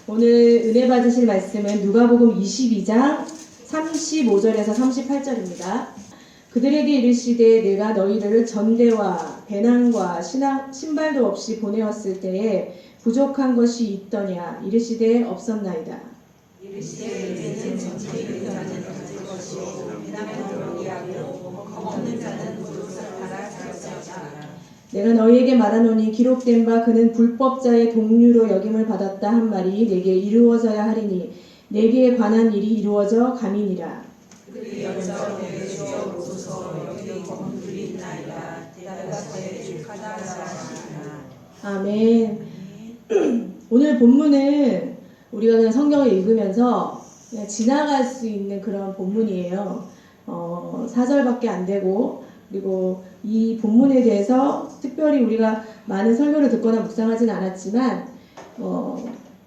오늘 은혜 받으실 말씀은 누가복음 22장 35절에서 38절입니다. 그들에게 이르시되 내가 너희를 전대와 배낭과 신발도 없이 보내었을 때에 부족한 것이 있더냐 이르시되 없었나이다. 이르시되 이제는 전대에 있는 자는 가질 것이 없고 배낭은 무리하고 없는 자는 무릇을 팔아 살지어다. 내가 너희에게 말하노니 기록된 바 그는 불법자의 동류로 여김을 받았다 한 말이 내게 이루어져야 하리니 내게 관한 일이 이루어져 감이니라. 그들이 여쭤 내게 주여 오소서 여기 검들이 있나이다. 대답하되 주하다 하시니라. 아멘. 오늘 본문은 우리가 그냥 성경을 읽으면서 그냥 지나갈 수 있는 그런 본문이에요. 4절밖에 안 되고, 그리고 이 본문에 대해서 특별히 우리가 많은 설교를 듣거나 묵상하진 않았지만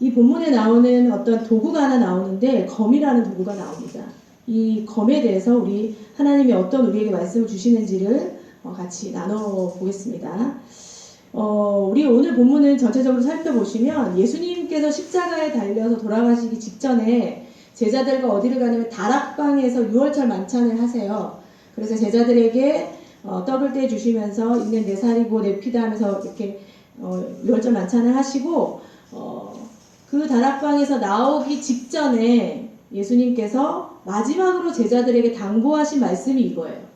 이 본문에 나오는 어떤 도구가 하나 나오는데 검이라는 도구가 나옵니다. 이 검에 대해서 우리 하나님이 어떤 우리에게 말씀을 주시는지를 같이 나눠보겠습니다. 우리 오늘 본문을 전체적으로 살펴보시면 예수님께서 십자가에 달려서 돌아가시기 직전에 제자들과 어디를 가냐면 다락방에서 유월절 만찬을 하세요. 그래서 제자들에게 떡을 떼주시면서 이는 내 살이고 내 피다 하면서 이렇게 유월절 만찬을 하시고 그 다락방에서 나오기 직전에 예수님께서 마지막으로 제자들에게 당부하신 말씀이 이거예요.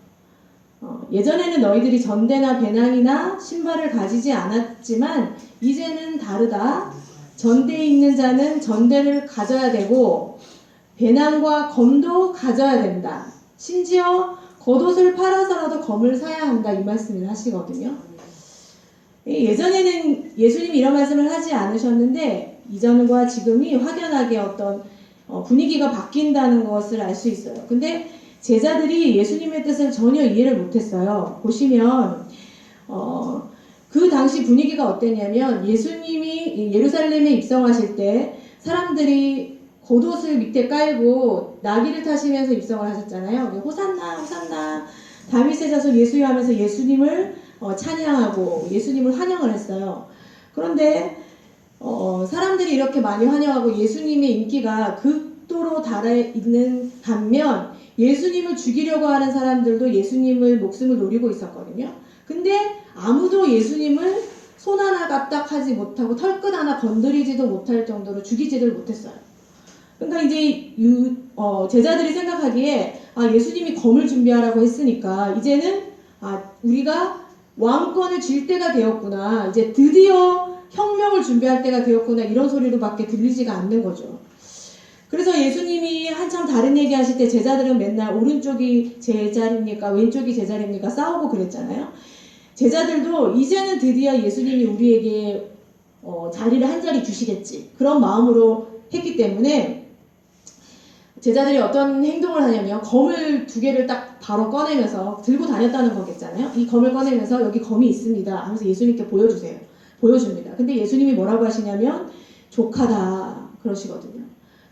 예전에는 너희들이 전대나 배낭이나 신발을 가지지 않았지만 이제는 다르다. 전대에 있는 자는 전대를 가져야 되고 배낭과 검도 가져야 된다. 심지어 겉옷을 팔아서라도 검을 사야 한다. 이 말씀을 하시거든요. 예전에는 예수님이 이런 말씀을 하지 않으셨는데 이전과 지금이 확연하게 어떤 분위기가 바뀐다는 것을 알 수 있어요. 근데 제자들이 예수님의 뜻을 전혀 이해를 못했어요. 보시면 그 당시 분위기가 어땠냐면 예수님이 예루살렘에 입성하실 때 사람들이 겉옷을 밑에 깔고 나귀를 타시면서 입성을 하셨잖아요. 호산나 호산나 다윗의 자손 예수여 하면서 예수님을 찬양하고 예수님을 환영을 했어요. 그런데 사람들이 이렇게 많이 환영하고 예수님의 인기가 극도로 달아있는 반면 예수님을 죽이려고 하는 사람들도 예수님을 목숨을 노리고 있었거든요. 근데 아무도 예수님을 손 하나 까딱하지 못하고 털끝 하나 건드리지도 못할 정도로 죽이지를 못했어요. 그러니까 이제 제자들이 생각하기에 예수님이 검을 준비하라고 했으니까 이제는 우리가 왕권을 쥘 때가 되었구나. 이제 드디어 혁명을 준비할 때가 되었구나. 이런 소리로밖에 들리지가 않는 거죠. 그래서 예수님이 한참 다른 얘기 하실 때 제자들은 맨날 오른쪽이 제 자리입니까? 왼쪽이 제 자리입니까? 싸우고 그랬잖아요. 제자들도 이제는 드디어 예수님이 우리에게 자리를 한 자리 주시겠지. 그런 마음으로 했기 때문에 제자들이 어떤 행동을 하냐면 검을 2개를 딱 바로 꺼내면서 들고 다녔다는 거겠잖아요. 이 검을 꺼내면서 여기 검이 있습니다 하면서 예수님께 보여줍니다. 근데 예수님이 뭐라고 하시냐면 족하다 그러시거든요.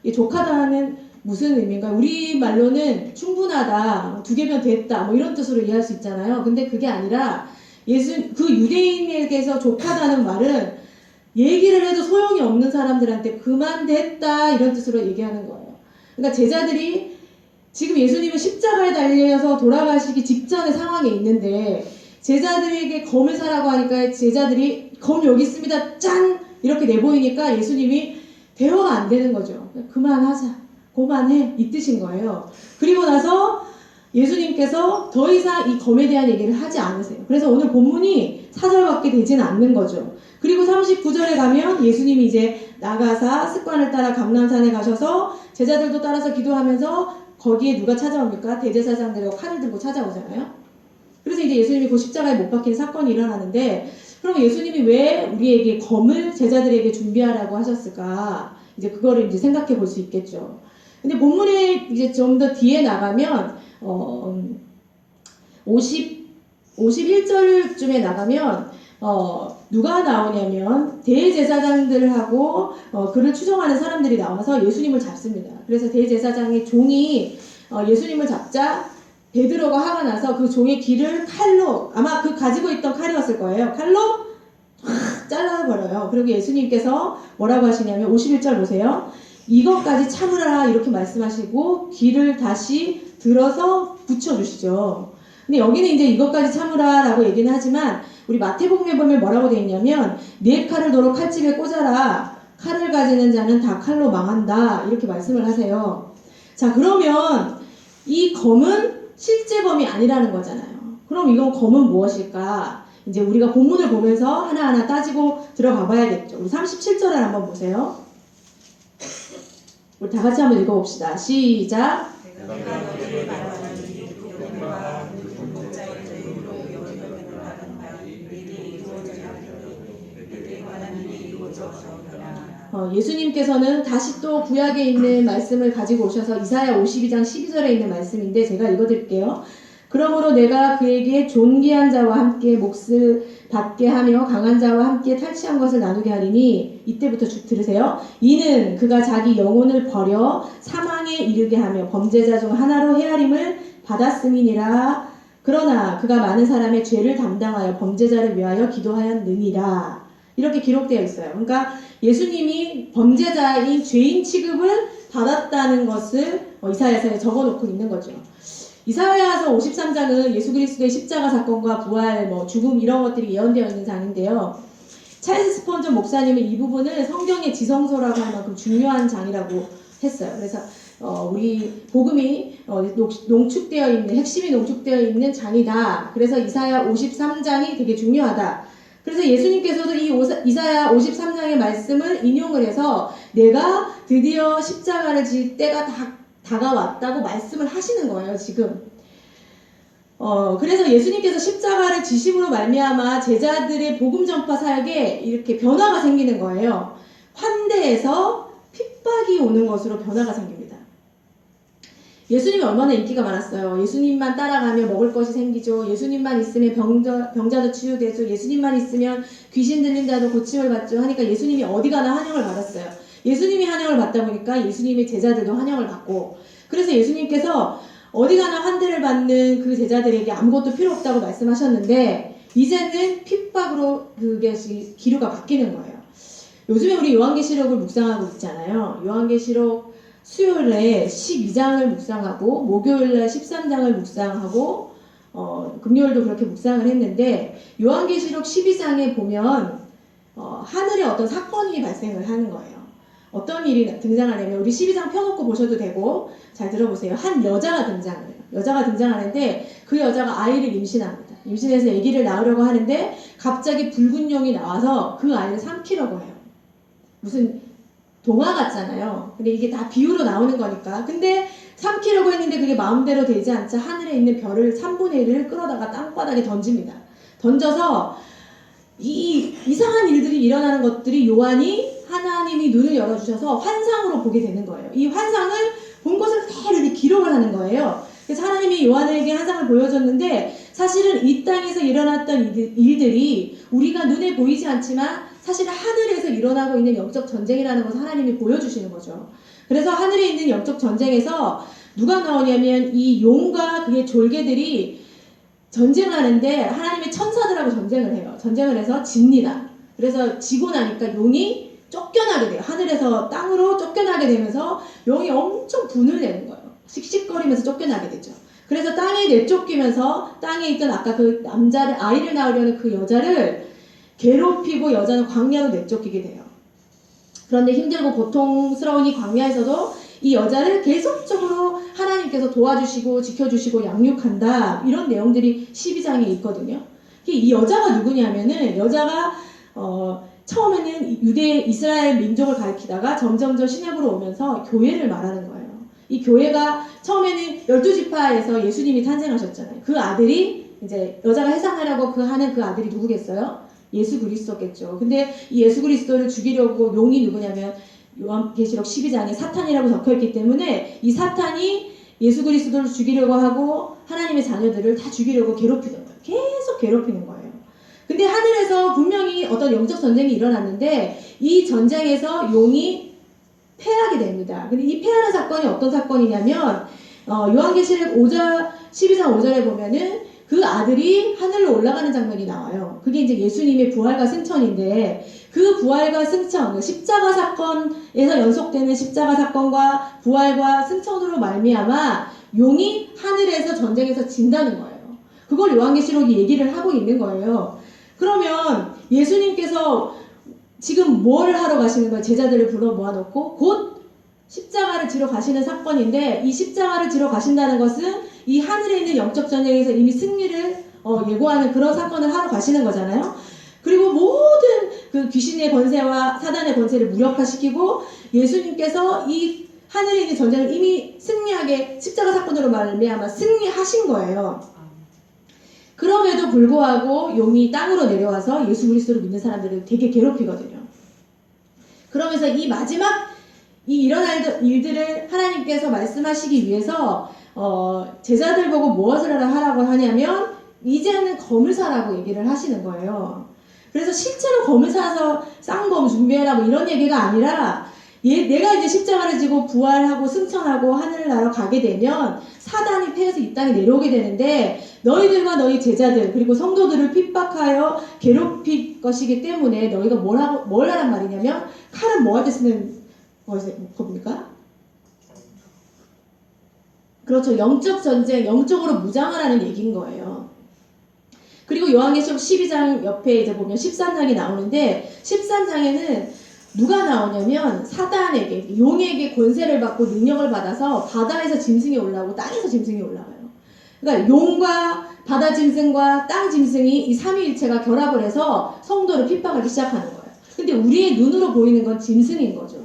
이 족하다는 무슨 의미인가? 우리 말로는 충분하다, 2개면 됐다, 뭐 이런 뜻으로 이해할 수 있잖아요. 근데 그게 아니라 그 유대인에게서 족하다는 말은 얘기를 해도 소용이 없는 사람들한테 그만 됐다 이런 뜻으로 얘기하는 거예요. 그러니까 제자들이 지금 예수님은 십자가에 달려서 돌아가시기 직전의 상황에 있는데 제자들에게 검을 사라고 하니까 제자들이 검 여기 있습니다 짠 이렇게 내보이니까 예수님이 대화가 안 되는 거죠. 그만하자, 그만해 이 뜻인 거예요. 그리고 나서 예수님께서 더 이상 이 검에 대한 얘기를 하지 않으세요. 그래서 오늘 본문이 4절밖에 되지는 않는 거죠. 그리고 39절에 가면 예수님이 이제 나가사 습관을 따라 감람산에 가셔서 제자들도 따라서 기도하면서 거기에 누가 찾아옵니까? 대제사장들과 칼을 들고 찾아오잖아요. 그래서 이제 예수님이 그 십자가에 못 박힌 사건이 일어나는데 그럼 예수님이 왜 우리에게 검을 제자들에게 준비하라고 하셨을까? 이제 그거를 이제 생각해 볼 수 있겠죠. 근데 본문에 이제 좀 더 뒤에 나가면 51절쯤에 나가면 누가 나오냐면 대제사장들하고 그를 추종하는 사람들이 나와서 예수님을 잡습니다. 그래서 대제사장의 종이 예수님을 잡자 베드로가 화가 나서 그 종의 귀를 칼로, 아마 그 가지고 있던 칼이었을 거예요. 칼로 확 잘라버려요. 그리고 예수님께서 뭐라고 하시냐면 51절 보세요. 이것까지 참으라 이렇게 말씀하시고 귀를 다시 들어서 붙여주시죠. 근데 여기는 이제 이것까지 참으라라고 얘기는 하지만 우리 마태복음에 보면 뭐라고 되어 있냐면 네 칼을 도로 칼집에 꽂아라. 칼을 가지는 자는 다 칼로 망한다. 이렇게 말씀을 하세요. 자, 그러면 이 검은 실제 검이 아니라는 거잖아요. 그럼 이건 검은 무엇일까? 이제 우리가 본문을 보면서 하나하나 따지고 들어가 봐야겠죠. 우리 37절을 한번 보세요. 우리 다 같이 한번 읽어봅시다. 시작. 내가 너희를 말하는 이 누구와 공동자의 죄로 여기는 바라는 말이 내게 이루어져야 하리니 내게 관한 일이 이루어져서니라. 예수님께서는 다시 또 구약에 있는 말씀을 가지고 오셔서 이사야 52장 12절에 있는 말씀인데 제가 읽어드릴게요. 그러므로 내가 그에게 존귀한 자와 함께 몫을 받게 하며 강한 자와 함께 탈취한 것을 나누게 하리니 이때부터 쭉 들으세요. 이는 그가 자기 영혼을 버려 사망에 이르게 하며 범죄자 중 하나로 헤아림을 받았음이니라. 그러나 그가 많은 사람의 죄를 담당하여 범죄자를 위하여 기도하였느니라. 이렇게 기록되어 있어요. 그러니까 예수님이 범죄자인 죄인 취급을 받았다는 것을 이사야서에 적어놓고 있는 거죠. 이사야서 53장은 예수 그리스도의 십자가 사건과 부활, 죽음 이런 것들이 예언되어 있는 장인데요. 찰스 스펀전 목사님은 이 부분을 성경의 지성소라고 할 만큼 중요한 장이라고 했어요. 그래서 우리 복음이 농축되어 있는, 핵심이 농축되어 있는 장이다. 그래서 이사야 53장이 되게 중요하다. 그래서 예수님께서도 이 이사야 53장의 말씀을 인용을 해서 내가 드디어 십자가를 질 때가 다가왔다고 말씀을 하시는 거예요, 지금. 그래서 예수님께서 십자가를 지심으로 말미암아 제자들의 복음 전파 사역에 이렇게 변화가 생기는 거예요. 환대에서 핍박이 오는 것으로 변화가 생깁니다. 예수님이 얼마나 인기가 많았어요. 예수님만 따라가면 먹을 것이 생기죠. 예수님만 있으면 병자도 치유되죠. 예수님만 있으면 귀신 들린 자도 고침을 받죠. 하니까 예수님이 어디 가나 환영을 받았어요. 예수님이 환영을 받다 보니까 예수님의 제자들도 환영을 받고, 그래서 예수님께서 어디 가나 환대를 받는 그 제자들에게 아무것도 필요 없다고 말씀하셨는데 이제는 핍박으로 그게 기류가 바뀌는 거예요. 요즘에 우리 요한계시록을 묵상하고 있잖아요. 요한계시록 수요일에 12장을 묵상하고 목요일날 13장을 묵상하고 금요일도 그렇게 묵상을 했는데 요한계시록 12장에 보면 하늘에 어떤 사건이 발생을 하는 거예요. 어떤 일이 등장하냐면 우리 12장 펴놓고 보셔도 되고 잘 들어보세요. 한 여자가 등장을 해요. 여자가 등장하는데 그 여자가 아이를 임신합니다. 임신해서 아기를 낳으려고 하는데 갑자기 붉은 용이 나와서 그 아이를 삼키려고 해요. 무슨 동화 같잖아요. 근데 이게 다 비유로 나오는 거니까. 근데 삼키려고 했는데 그게 마음대로 되지 않자 하늘에 있는 별을 3분의 1을 끌어다가 땅바닥에 던집니다. 던져서 이 이상한 일들이 일어나는 것들이 요한이 하나님이 눈을 열어주셔서 환상으로 보게 되는 거예요. 이 환상을 본 것을 그대로 이렇게 기록을 하는 거예요. 그래서 하나님이 요한에게 환상을 보여줬는데 사실은 이 땅에서 일어났던 일들이 우리가 눈에 보이지 않지만 사실은 하늘에서 일어나고 있는 영적 전쟁이라는 것을 하나님이 보여주시는 거죠. 그래서 하늘에 있는 영적 전쟁에서 누가 나오냐면 이 용과 그의 졸개들이 전쟁하는데 하나님의 천사들하고 전쟁을 해요. 전쟁을 해서 집니다. 그래서 지고 나니까 용이 쫓겨나게 돼요. 하늘에서 땅으로 쫓겨나게 되면서 용이 엄청 분을 내는 거예요. 씩씩거리면서 쫓겨나게 되죠. 그래서 땅에 내쫓기면서 땅에 있던 아까 그 남자를 아이를 낳으려는 그 여자를 괴롭히고 여자는 광야로 내쫓기게 돼요. 그런데 힘들고 고통스러운 이 광야에서도 이 여자를 계속적으로 하나님께서 도와주시고 지켜주시고 양육한다. 이런 내용들이 12장에 있거든요. 이 여자가 누구냐면은 여자가 처음에는 유대 이스라엘 민족을 가리키다가 점점점 시내으로 오면서 교회를 말하는 거예요. 이 교회가 처음에는 12지파에서 예수님이 탄생하셨잖아요. 그 아들이 이제 여자가 해산하려고 하는 그 아들이 누구겠어요? 예수 그리스도겠죠. 근데 이 예수 그리스도를 죽이려고 용이 누구냐면 요한계시록 12장에 사탄이라고 적혀있기 때문에 이 사탄이 예수 그리스도를 죽이려고 하고 하나님의 자녀들을 다 죽이려고 괴롭히는 거예요. 계속 괴롭히는 거예요. 근데 하늘에서 분명히 어떤 영적 전쟁이 일어났는데 이 전쟁에서 용이 패하게 됩니다. 근데 이 패하는 사건이 어떤 사건이냐면 요한계시록 12장 5절에 보면은 그 아들이 하늘로 올라가는 장면이 나와요. 그게 이제 예수님의 부활과 승천인데 그 부활과 승천, 십자가 사건에서 연속되는 십자가 사건과 부활과 승천으로 말미암아 용이 하늘에서 전쟁에서 진다는 거예요. 그걸 요한계시록이 얘기를 하고 있는 거예요. 그러면 예수님께서 지금 뭘 하러 가시는 거예요? 제자들을 불러 모아놓고 곧 십자가를 지러 가시는 사건인데 이 십자가를 지러 가신다는 것은 이 하늘에 있는 영적 전쟁에서 이미 승리를 예고하는 그런 사건을 하러 가시는 거잖아요. 그리고 모든 그 귀신의 권세와 사단의 권세를 무력화시키고 예수님께서 이 하늘에 있는 전쟁을 이미 승리하게 십자가 사건으로 말미암아 승리하신 거예요. 그럼에도 불구하고 용이 땅으로 내려와서 예수 그리스도를 믿는 사람들을 되게 괴롭히거든요. 그러면서 이 마지막 이 일어날 일들을 하나님께서 말씀하시기 위해서 제자들 보고 무엇을 하라고 하냐면 이제는 검을 사라고 얘기를 하시는 거예요. 그래서 실제로 검을 사서 쌍검 준비해라 뭐 이런 얘기가 아니라 내가 이제 십자가를 지고 부활하고 승천하고 하늘나라 가게 되면 사단이 패해서 이 땅에 내려오게 되는데 너희들과 너희 제자들 그리고 성도들을 핍박하여 괴롭힐 것이기 때문에 너희가 뭘 하란 말이냐면 칼은 뭐 할 때 쓰는 겁니까? 그렇죠. 영적 전쟁, 영적으로 무장하라는 얘기인 거예요. 그리고 요한계시록 12장 옆에 이제 보면 13장이 나오는데 13장에는 누가 나오냐면 사단에게, 용에게 권세를 받고 능력을 받아서 바다에서 짐승이 올라오고 땅에서 짐승이 올라와요. 그러니까 용과 바다 짐승과 땅 짐승이 이 삼위일체가 결합을 해서 성도를 핍박하기 시작하는 거예요. 근데 우리의 눈으로 보이는 건 짐승인 거죠.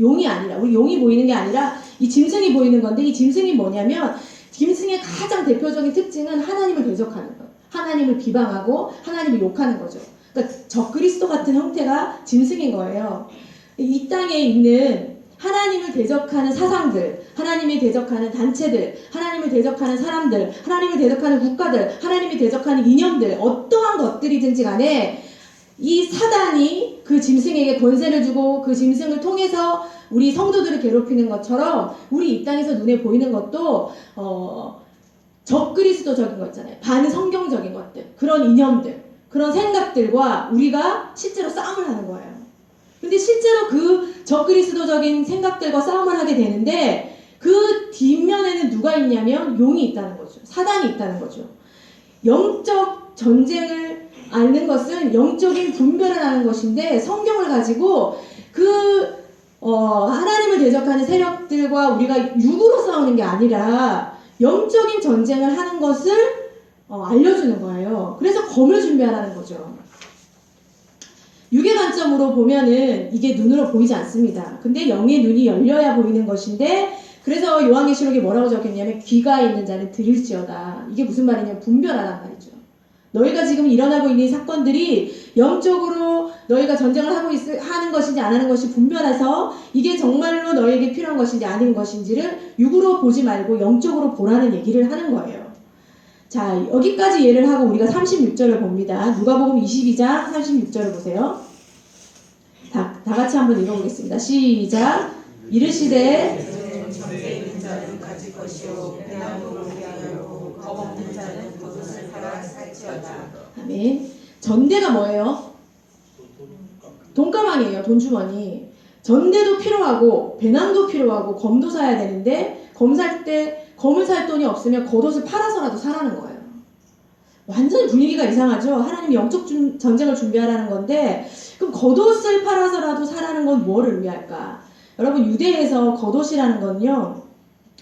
용이 아니라, 우리 용이 보이는 게 아니라 이 짐승이 보이는 건데 이 짐승이 뭐냐면 짐승의 가장 대표적인 특징은 하나님을 대적하는 거예요. 하나님을 비방하고 하나님을 욕하는 거죠. 그러니까 적그리스도 같은 형태가 짐승인 거예요. 이 땅에 있는 하나님을 대적하는 사상들, 하나님을 대적하는 단체들, 하나님을 대적하는 사람들, 하나님을 대적하는 국가들, 하나님을 대적하는 이념들, 어떠한 것들이든지 간에 이 사단이 그 짐승에게 권세를 주고 그 짐승을 통해서 우리 성도들을 괴롭히는 것처럼 우리 이 땅에서 눈에 보이는 것도 적그리스도적인 거 있잖아요. 반성경적인 것들, 그런 이념들, 그런 생각들과 우리가 실제로 싸움을 하는 거예요. 근데 실제로 그 적그리스도적인 생각들과 싸움을 하게 되는데 그 뒷면에는 누가 있냐면 용이 있다는 거죠. 사단이 있다는 거죠. 영적 전쟁을 앓는 것은 영적인 분별을 하는 것인데 성경을 가지고 하나님을 대적하는 세력들과 우리가 육으로 싸우는 게 아니라 영적인 전쟁을 하는 것을 알려주는 거예요. 그래서 검을 준비하라는 거죠. 육의 관점으로 보면은 이게 눈으로 보이지 않습니다. 근데 영의 눈이 열려야 보이는 것인데 그래서 요한계시록에 뭐라고 적혔냐면 귀가 있는 자는 들을지어다. 이게 무슨 말이냐면 분별하란 말이죠. 너희가 지금 일어나고 있는 사건들이 영적으로 너희가 전쟁을 하는 것인지 안 하는 것이 분별해서 이게 정말로 너희에게 필요한 것인지 아닌 것인지를 육으로 보지 말고 영적으로 보라는 얘기를 하는 거예요. 자, 여기까지 예를 하고 우리가 36절을 봅니다. 누가복음 22장 36절을 보세요. 다 같이 한번 읽어보겠습니다. 시작. 이르시되 전대에 있는 자는 가질 것이요 배나무로 위하여고 겁 없는 자는 겉옷을 팔아 살지어다. 아멘. 전대가 뭐예요? 돈가방이에요. 돈주머니. 전대도 필요하고 배낭도 필요하고 검도 사야 되는데 검 살 때 검을 살 돈이 없으면 겉옷을 팔아서라도 사라는 거예요. 완전히 분위기가 이상하죠. 하나님이 영적 전쟁을 준비하라는 건데 그럼 겉옷을 팔아서라도 사라는 건 뭘 의미할까? 여러분 유대에서 겉옷이라는 건요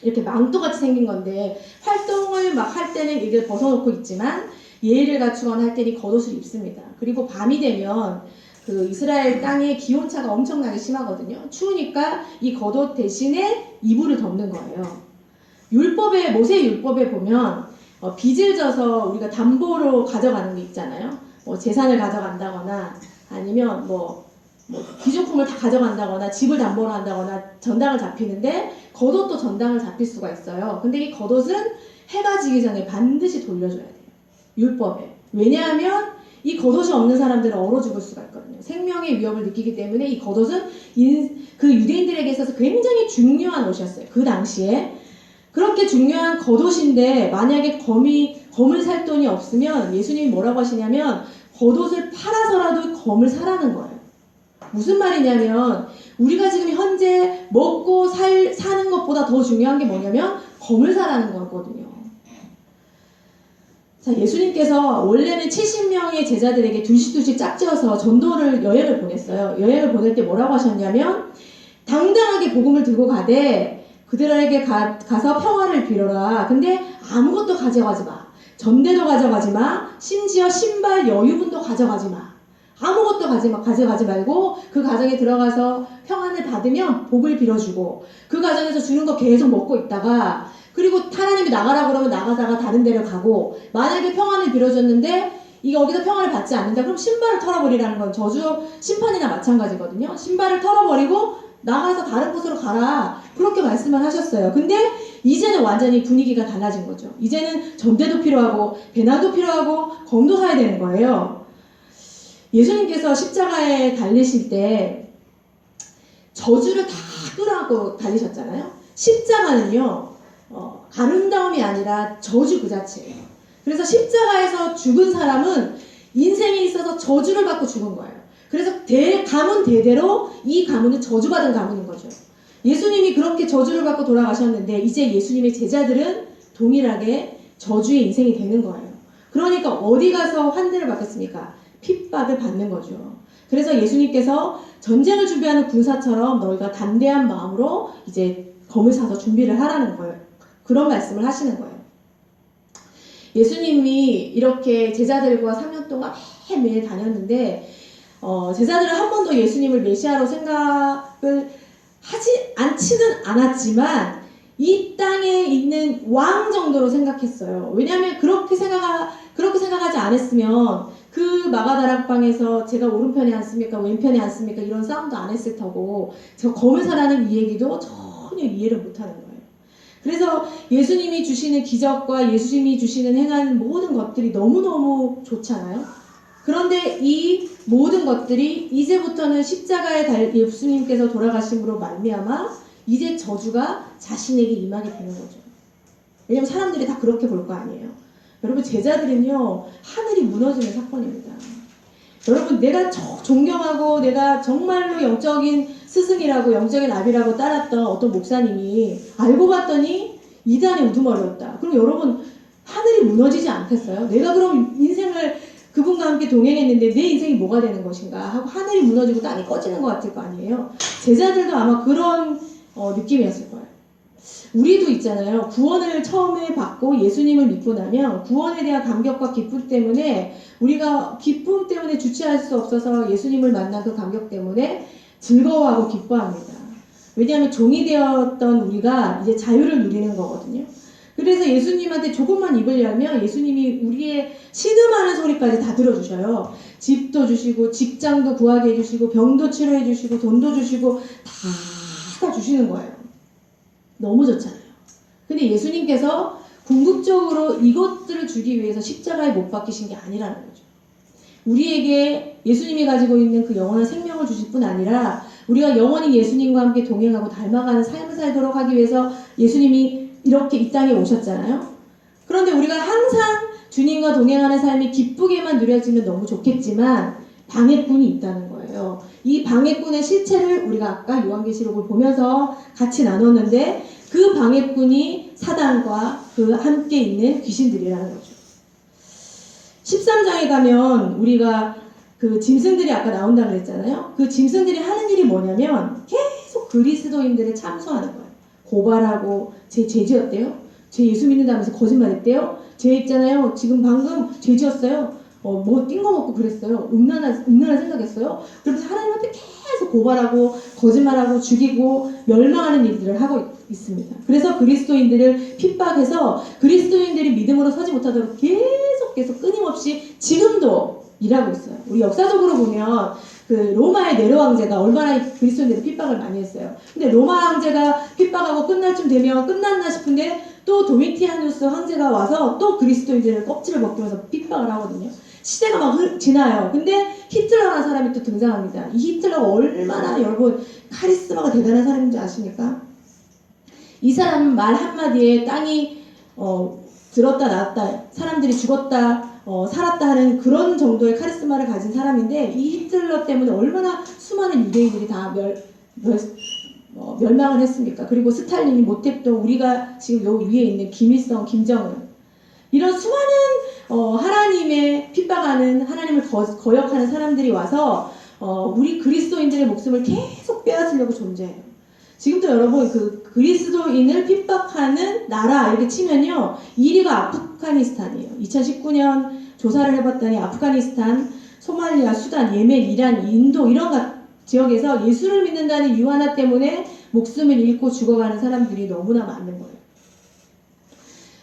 이렇게 망토같이 생긴 건데 활동을 막 할 때는 이걸 벗어놓고 있지만 예의를 갖추거나 할 때는 겉옷을 입습니다. 그리고 밤이 되면 그 이스라엘 땅의 기온차가 엄청나게 심하거든요. 추우니까 이 겉옷 대신에 이불을 덮는 거예요. 모세 율법에 보면 빚을 져서 우리가 담보로 가져가는 게 있잖아요. 뭐 재산을 가져간다거나 아니면 귀중품을 다 가져간다거나 집을 담보로 한다거나 전당을 잡히는데 겉옷도 전당을 잡힐 수가 있어요. 근데 이 겉옷은 해가 지기 전에 반드시 돌려줘야 돼요. 율법에. 왜냐하면 이 겉옷이 없는 사람들은 얼어 죽을 수가 있거든요. 생명의 위협을 느끼기 때문에 이 겉옷은 그 유대인들에게 있어서 굉장히 중요한 옷이었어요. 그 당시에. 그렇게 중요한 겉옷인데 만약에 검을 살 돈이 없으면 예수님이 뭐라고 하시냐면 겉옷을 팔아서라도 검을 사라는 거예요. 무슨 말이냐면 우리가 지금 현재 먹고 사는 것보다 더 중요한 게 뭐냐면 검을 사라는 거거든요. 자, 예수님께서 원래는 70명의 제자들에게 둘씩 짝지어서 전도를 여행을 보냈어요. 여행을 보낼 때 뭐라고 하셨냐면 당당하게 복음을 들고 가되 그들에게 가서 평화를 빌어라. 근데 아무것도 가져가지 마. 전대도 가져가지 마. 심지어 신발 여유분도 가져가지 마. 아무것도 가져가지 말고 그 가정에 들어가서 평안을 받으면 복을 빌어주고 그 가정에서 주는 거 계속 먹고 있다가 그리고 하나님이 나가라고 그러면 나가다가 다른 데를 가고 만약에 평안을 빌어줬는데 이게 여기서 평안을 받지 않는다 그럼 신발을 털어버리라는 건 저주 심판이나 마찬가지거든요. 신발을 털어버리고 나가서 다른 곳으로 가라 그렇게 말씀을 하셨어요. 근데 이제는 완전히 분위기가 달라진 거죠. 이제는 전대도 필요하고 배낭도 필요하고 검도 사야 되는 거예요. 예수님께서 십자가에 달리실 때 저주를 다 끌어안고 달리셨잖아요. 십자가는요 아름다움이 아니라 저주 그 자체예요. 그래서 십자가에서 죽은 사람은 인생에 있어서 저주를 받고 죽은 거예요. 그래서 가문 대대로 이 가문은 저주받은 가문인 거죠. 예수님이 그렇게 저주를 받고 돌아가셨는데 이제 예수님의 제자들은 동일하게 저주의 인생이 되는 거예요. 그러니까 어디 가서 환대를 받겠습니까? 핍박을 받는 거죠. 그래서 예수님께서 전쟁을 준비하는 군사처럼 너희가 담대한 마음으로 이제 검을 사서 준비를 하라는 거예요. 그런 말씀을 하시는 거예요. 예수님이 이렇게 제자들과 3년 동안 매일 다녔는데 제자들은 한 번도 예수님을 메시아로 생각을 하지 않지는 않았지만 이 땅에 있는 왕 정도로 생각했어요. 왜냐하면 그렇게 생각하지 않았으면 그 마가다락방에서 제가 오른편에 앉습니까 왼편에 앉습니까 이런 싸움도 안 했을 테고 저 검을 사라는 이 얘기도 전혀 이해를 못하는 거예요. 그래서 예수님이 주시는 기적과 예수님이 주시는 행하는 모든 것들이 너무너무 좋잖아요. 그런데 이 모든 것들이 이제부터는 십자가에 예수님께서 돌아가심으로 말미암아 이제 저주가 자신에게 임하게 되는 거죠. 왜냐면 사람들이 다 그렇게 볼 거 아니에요. 여러분 제자들은요 하늘이 무너지는 사건입니다. 여러분 내가 존경하고 내가 정말로 영적인 스승이라고 영적인 아비라고 따랐던 어떤 목사님이 알고 봤더니 이단의 우두머리였다. 그럼 여러분 하늘이 무너지지 않겠어요? 내가 그럼 인생을 그분과 함께 동행했는데 내 인생이 뭐가 되는 것인가 하고 하늘이 무너지고 땅이 꺼지는 것 같을 거 아니에요. 제자들도 아마 그런 느낌이었을 거예요. 우리도 있잖아요. 구원을 처음에 받고 예수님을 믿고 나면 구원에 대한 감격과 기쁨 때문에 우리가 기쁨 때문에 주체할 수 없어서 예수님을 만난 그 감격 때문에 즐거워하고 기뻐합니다. 왜냐하면 종이 되었던 우리가 이제 자유를 누리는 거거든요. 그래서 예수님한테 조금만 입을 열면 예수님이 우리의 신음하는 소리까지 다 들어주셔요. 집도 주시고 직장도 구하게 해주시고 병도 치료해 주시고 돈도 주시고 다 주시는 거예요. 너무 좋잖아요. 근데 예수님께서 궁극적으로 이것들을 주기 위해서 십자가에 못 박히신 게 아니라는 거죠. 우리에게 예수님이 가지고 있는 그 영원한 생명을 주실 뿐 아니라 우리가 영원히 예수님과 함께 동행하고 닮아가는 삶을 살도록 하기 위해서 예수님이 이렇게 이 땅에 오셨잖아요. 그런데 우리가 항상 주님과 동행하는 삶이 기쁘게만 누려지면 너무 좋겠지만 방해꾼이 있다는 거예요. 이 방해꾼의 실체를 우리가 아까 요한계시록을 보면서 같이 나눴는데 그 방해꾼이 사단과 그 함께 있는 귀신들이라는 거죠. 13장에 가면 우리가 그 짐승들이 아까 나온다고 그랬잖아요. 그 짐승들이 하는 일이 뭐냐면 계속 그리스도인들을 참소하는 거예요. 고발하고 죄 지었대요. 죄 예수 믿는다면서 거짓말했대요. 죄 있잖아요. 지금 방금 죄 지었어요. 뭐 띵 거 먹고 그랬어요. 음란한 생각했어요. 그러면서 하나님한테 계속 고발하고 거짓말하고 죽이고 멸망하는 일들을 하고 있습니다. 그래서 그리스도인들을 핍박해서 그리스도인들이 믿음으로 서지 못하도록 계속 끊임없이 지금도 일하고 있어요. 우리 역사적으로 보면 그 로마의 네로 황제가 얼마나 그리스도인들을 핍박을 많이 했어요. 근데 로마 황제가 핍박하고 끝날 쯤 되면 끝났나 싶은데 또 도미티아누스 황제가 와서 또 그리스도인들을 껍질을 벗기면서 핍박을 하거든요. 시대가 막 지나요. 근데 히틀러라는 사람이 또 등장합니다. 이 히틀러가 얼마나 여러분 카리스마가 대단한 사람인지 아십니까? 이 사람 말 한마디에 땅이 들었다 놨다, 사람들이 죽었다 살았다 하는 그런 정도의 카리스마를 가진 사람인데, 이 히틀러 때문에 얼마나 수많은 유대인들이 다 멸망을 했습니까? 그리고 스탈린이 못했던, 우리가 지금 여기 위에 있는 김일성, 김정은, 이런 수많은 하나님의 핍박하는, 하나님을 거역하는 사람들이 와서 우리 그리스도인들의 목숨을 계속 빼앗으려고 존재해요. 지금도 여러분 그 그리스도인을 핍박하는 나라 이렇게 치면요, 1위가 아프가니스탄이에요. 2019년 조사를 해봤더니 아프가니스탄, 소말리아, 수단, 예멘, 이란, 인도 이런 지역에서 예수를 믿는다는 이유 하나 때문에 목숨을 잃고 죽어가는 사람들이 너무나 많은 거예요.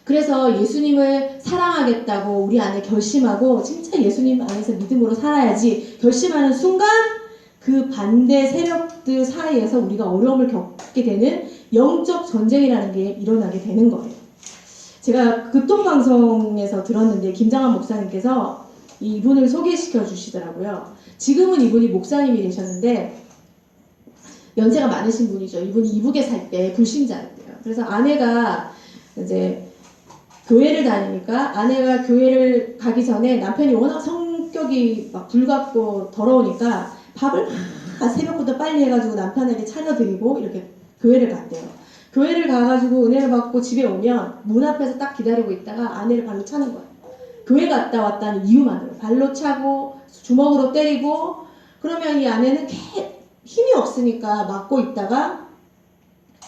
그래서 예수님을 사랑하겠다고 우리 안에 결심하고 진짜 예수님 안에서 믿음으로 살아야지 결심하는 순간, 그 반대 세력들 사이에서 우리가 어려움을 겪게 되는 영적 전쟁이라는 게 일어나게 되는 거예요. 제가 극동방송에서 들었는데 김장한 목사님께서 이분을 소개시켜 주시더라고요. 지금은 이분이 목사님이 되셨는데 연세가 많으신 분이죠. 이분이 이북에 살 때 불신자였대요. 그래서 아내가 이제 교회를 다니니까, 아내가 교회를 가기 전에 남편이 워낙 성격이 막 불같고 더러우니까 밥을 새벽부터 빨리 해가지고 남편에게 차려드리고 이렇게 교회를 갔대요. 교회를 가가지고 은혜를 받고 집에 오면 문 앞에서 딱 기다리고 있다가 아내를 발로 차는 거예요. 교회 갔다 왔다는 이유만으로 발로 차고 주먹으로 때리고, 그러면 이 아내는 힘이 없으니까 맞고 있다가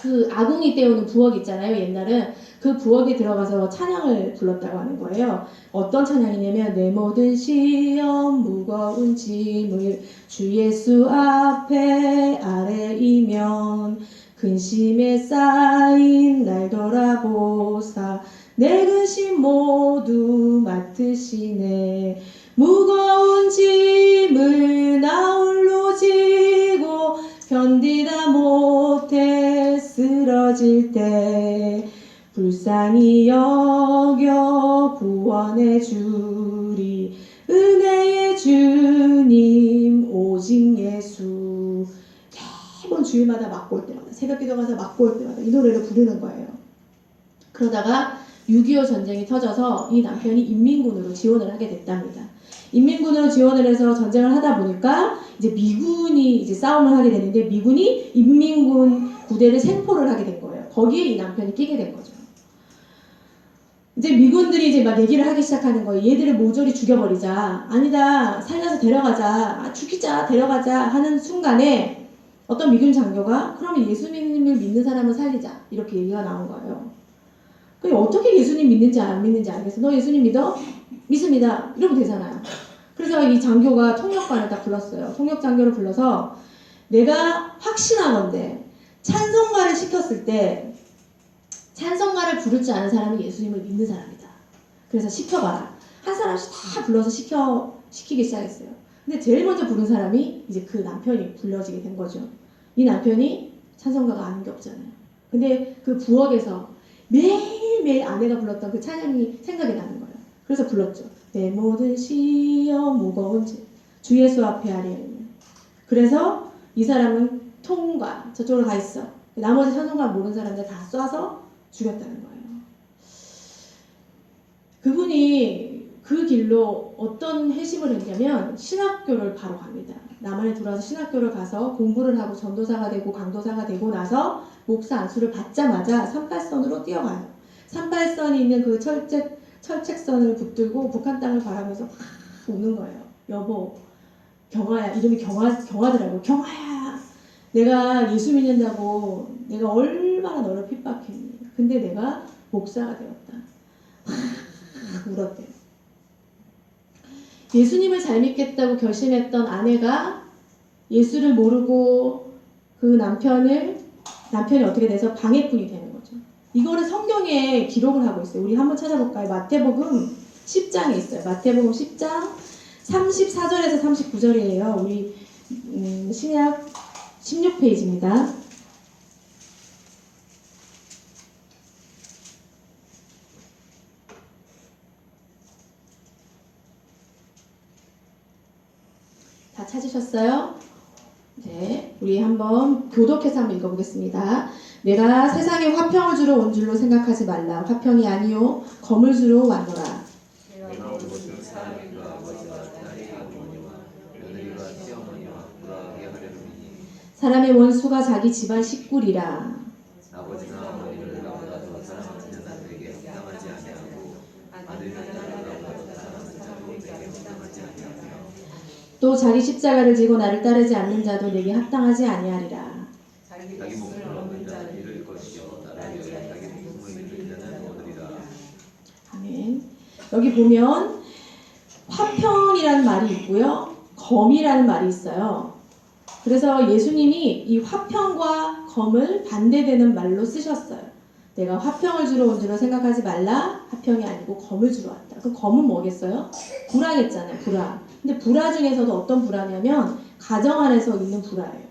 그 아궁이 때우는 부엌 있잖아요. 옛날은 그 부엌에 들어가서 찬양을 불렀다고 하는 거예요. 어떤 찬양이냐면, 내 모든 시험 무거운 짐을 주 예수 앞에 아래이면 근심에 쌓인 날 돌아보사 내 근심 모두 맡으시네. 무거운 짐을 나 홀로 지고 견디다 못해 쓰러질 때 불쌍히 여겨 구원해 주리 은혜의 주님 오직 예수. 매번 주일마다 맞고 올 때마다, 새벽기도 가서 맞고 올 때마다 이 노래를 부르는 거예요. 그러다가 6.25 전쟁이 터져서 이 남편이 인민군으로 지원을 하게 됐답니다. 인민군으로 지원을 해서 전쟁을 하다 보니까 이제 미군이 이제 싸움을 하게 되는데, 미군이 인민군 부대를 생포를 하게 된 거예요. 거기에 이 남편이 끼게 된 거죠. 이제 미군들이 이제 막 얘기를 하기 시작하는 거예요. 얘들을 모조리 죽여버리자. 아니다, 살려서 데려가자. 죽이자, 데려가자 하는 순간에 어떤 미군 장교가 그러면 예수님을 믿는 사람은 살리자, 이렇게 얘기가 나온 거예요. 그럼 어떻게 예수님 믿는지 안 믿는지 알겠어. 너 예수님 믿어? 믿습니다. 이러면 되잖아요. 그래서 이 장교가 통역관을 딱 불렀어요. 통역 장교를 불러서 내가 확신하건대 찬송가를 시켰을 때 찬송가를 부를 줄 아는 사람이 예수님을 믿는 사람이다. 그래서 시켜봐라. 한 사람씩 다 불러서 시키기 시작했어요. 근데 제일 먼저 부른 사람이 이제 그 남편이 불려지게 된 거죠. 이 남편이 찬송가가 아는 게 없잖아요. 근데 그 부엌에서 매일매일 아내가 불렀던 그 찬양이 생각이 나는 거예요. 그래서 불렀죠. 내 모든 시험 무거운 짐 주 예수 앞에 아뢰는. 그래서 이 사람은 통과, 저쪽으로 가 있어. 나머지 찬송가 모르는 사람들 다 쏴서 죽였다는 거예요. 그분이 그 길로 어떤 회심을 했냐면 신학교를 바로 갑니다. 남한에 들어와서 신학교를 가서 공부를 하고 전도사가 되고 강도사가 되고 나서 목사 안수를 받자마자 38선으로 뛰어가요. 38선이 있는 그 철책선을 붙들고 북한 땅을 바라면서 막 우는 거예요. 여보, 경아야, 이름이 경아더라고요. 경아야, 내가 예수 믿는다고 내가 얼마나 너를 핍박했니. 근데 내가 목사가 되었다. 막 울었대요. 예수님을 잘 믿겠다고 결심했던 아내가 예수를 모르고 그 남편이 어떻게 돼서 방해꾼이 되는 거죠. 이거를 성경에 기록을 하고 있어요. 우리 한번 찾아볼까요? 마태복음 10장에 있어요. 마태복음 10장 34절에서 39절이에요. 우리 신약 16페이지입니다. 다 찾으셨어요? 네. 우리 한번 교독해서 한번 읽어보겠습니다. 내가 세상에 화평을 주러 온 줄로 생각하지 말라. 화평이 아니요 검을 주러 왔노라. 내가 온 것은 사람과 아버지와 딸의 어머니와 며느리와 시어머니와 불화하게 하려니니 사람의 원수가 자기 집안 식구리라. 아버지나 어머니를 나보다 더 사랑하는 자들에게 합당하지 아니하고 아들이나 딸을 나보다 더 사랑하는 자도 내게 합당하지 아니하며 또 자기 십자가를 지고 나를 따르지 않는 자도 내게 합당하지 아니하리라. 자기 목숨을 얻는 자는 잃을 것이요 나를 위하여 자기 목숨을 잃는 자는 얻으리라. 아멘. 여기 보면 화평이라는 말이 있고요. 검이라는 말이 있어요. 그래서 예수님이 이 화평과 검을 반대되는 말로 쓰셨어요. 내가 화평을 주러 온 줄로 생각하지 말라. 화평이 아니고 검을 주러 왔다. 그 검은 뭐겠어요? 불화겠잖아요. 불화. 근데 불화 중에서도 어떤 불화냐면 가정 안에서 있는 불화예요.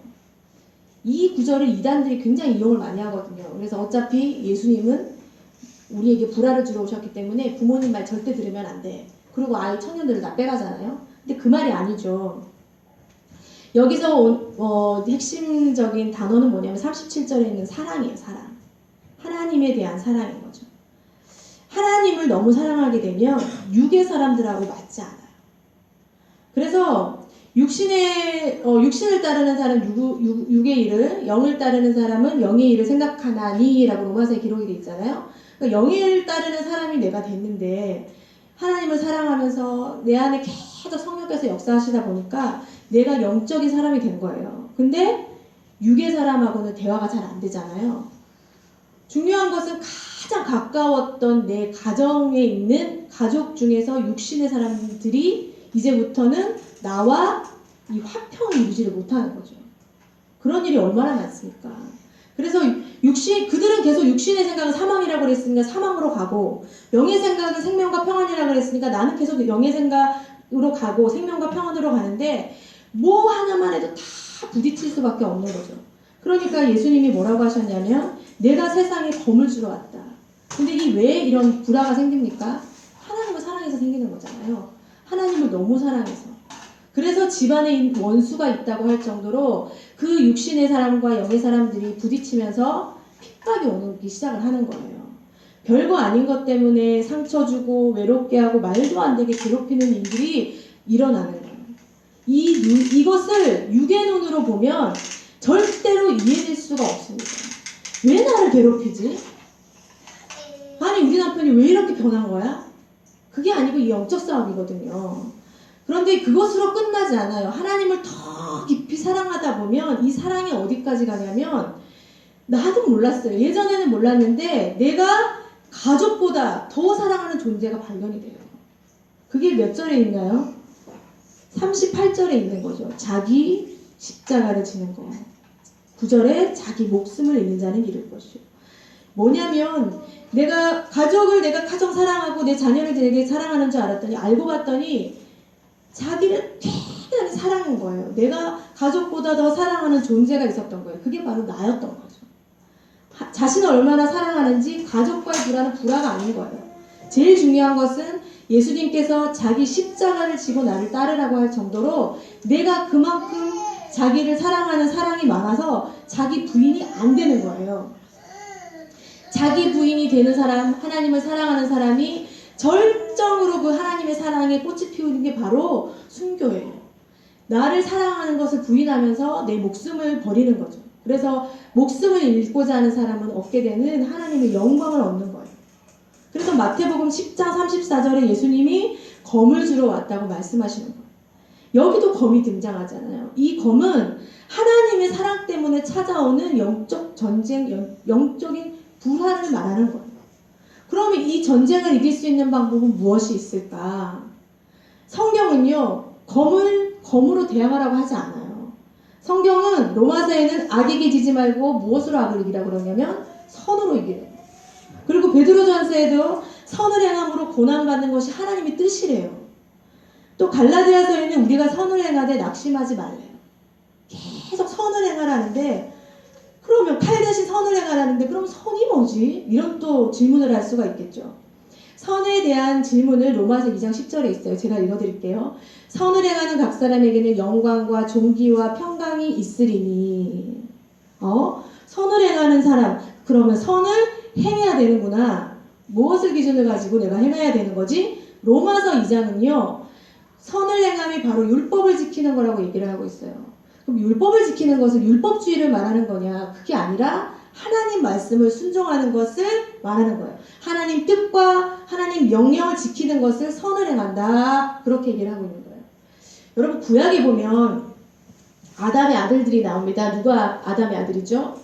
이 구절을 이단들이 굉장히 이용을 많이 하거든요. 그래서 어차피 예수님은 우리에게 불화를 주러 오셨기 때문에 부모님 말 절대 들으면 안 돼. 그리고 아이 청년들을 다 빼가잖아요. 근데 그 말이 아니죠. 여기서 핵심적인 단어는 뭐냐면 37절에 있는 사랑이에요. 사랑. 하나님에 대한 사랑인 거죠. 하나님을 너무 사랑하게 되면 육의 사람들하고 맞지 않아요. 그래서 육신을 따르는 사람은 육의 일을, 영을 따르는 사람은 영의 일을 생각하나니라고 로마서에 기록이 돼 있잖아요. 그러니까 영의 일을 따르는 사람이 내가 됐는데 하나님을 사랑하면서 내 안에 계속 성령께서 역사하시다 보니까 내가 영적인 사람이 된 거예요. 근데 육의 사람하고는 대화가 잘 안 되잖아요. 중요한 것은 가장 가까웠던 내 가정에 있는 가족 중에서 육신의 사람들이 이제부터는 나와 이 화평을 유지를 못하는 거죠. 그런 일이 얼마나 많습니까? 그래서 그들은 계속 육신의 생각은 사망이라고 그랬으니까 사망으로 가고, 영의 생각은 생명과 평안이라고 그랬으니까 나는 계속 영의 생각으로 가고 생명과 평안으로 가는데 뭐 하나만 해도 다 부딪힐 수밖에 없는 거죠. 그러니까 예수님이 뭐라고 하셨냐면 내가 세상에 검을 주러 왔다. 근데 왜 이런 불화가 생깁니까? 하나님을 사랑해서 생기는 거잖아요. 하나님을 너무 사랑해서. 그래서 집안에 원수가 있다고 할 정도로 그 육신의 사람과 영의 사람들이 부딪히면서 핍박이 오기 시작을 하는 거예요. 별거 아닌 것 때문에 상처 주고 외롭게 하고 말도 안 되게 괴롭히는 일들이 일어나는 거예요. 이것을 육의 눈으로 보면 절대로 이해될 수가 없습니다. 왜 나를 괴롭히지? 아니 우리 남편이 왜 이렇게 변한 거야? 그게 아니고 이 영적 싸움이거든요. 그런데 그것으로 끝나지 않아요. 하나님을 더 깊이 사랑하다 보면 이 사랑이 어디까지 가냐면 나도 몰랐어요. 예전에는 몰랐는데 내가 가족보다 더 사랑하는 존재가 발견이 돼요. 그게 몇 절에 있나요? 38절에 있는 거죠. 자기 십자가를 지는 거. 9절에 자기 목숨을 잃는 자는 잃을 것이요. 뭐냐면 내가 가족을 내가 가정 사랑하고 내 자녀를 되게 사랑하는 줄 알았더니 알고 봤더니 자기를 굉장히 사랑한 거예요. 내가 가족보다 더 사랑하는 존재가 있었던 거예요. 그게 바로 나였던 거죠. 자신을 얼마나 사랑하는지 가족과의 불화는 불화가 아닌 거예요. 제일 중요한 것은 예수님께서 자기 십자가를 지고 나를 따르라고 할 정도로 내가 그만큼 자기를 사랑하는 사랑이 많아서 자기 부인이 안 되는 거예요. 자기 부인이 되는 사람, 하나님을 사랑하는 사람이 절정으로 그 하나님의 사랑에 꽃이 피우는 게 바로 순교예요. 나를 사랑하는 것을 부인하면서 내 목숨을 버리는 거죠. 그래서 목숨을 잃고자 하는 사람은 얻게 되는 하나님의 영광을 얻는 거예요. 그래서 마태복음 10장 34절에 예수님이 검을 주러 왔다고 말씀하시는 거예요. 여기도 검이 등장하잖아요. 이 검은 하나님의 사랑 때문에 찾아오는 영적 전쟁, 영적인 불화를 말하는 거예요. 그러면 이 전쟁을 이길 수 있는 방법은 무엇이 있을까? 성경은요, 검으로 대항하라고 하지 않아요. 성경은 로마서에는 악에게 지지 말고 무엇으로 악을 이기라고 그러냐면 선으로 이기래요. 그리고 베드로전서에도 선을 행함으로 고난받는 것이 하나님의 뜻이래요. 또 갈라디아서에는 우리가 선을 행하되 낙심하지 말래요. 계속 선을 행하라는데 그러면 칼 대신 선을 행하라는데 그럼 선이 뭐지? 이런 또 질문을 할 수가 있겠죠. 선에 대한 질문을 로마서 2장 10절에 있어요. 제가 읽어드릴게요. 선을 행하는 각 사람에게는 영광과 존귀와 평강이 있으리니. 선을 행하는 사람, 그러면 선을 행해야 되는구나. 무엇을 기준을 가지고 내가 행해야 되는 거지? 로마서 2장은요. 선을 행함이 바로 율법을 지키는 거라고 얘기를 하고 있어요. 그럼 율법을 지키는 것은 율법주의를 말하는 거냐? 그게 아니라 하나님 말씀을 순종하는 것을 말하는 거예요. 하나님 뜻과 하나님 명령을 지키는 것을 선을 행한다. 그렇게 얘기를 하고 있는 거예요. 여러분 구약에 보면 아담의 아들들이 나옵니다. 누가 아담의 아들이죠?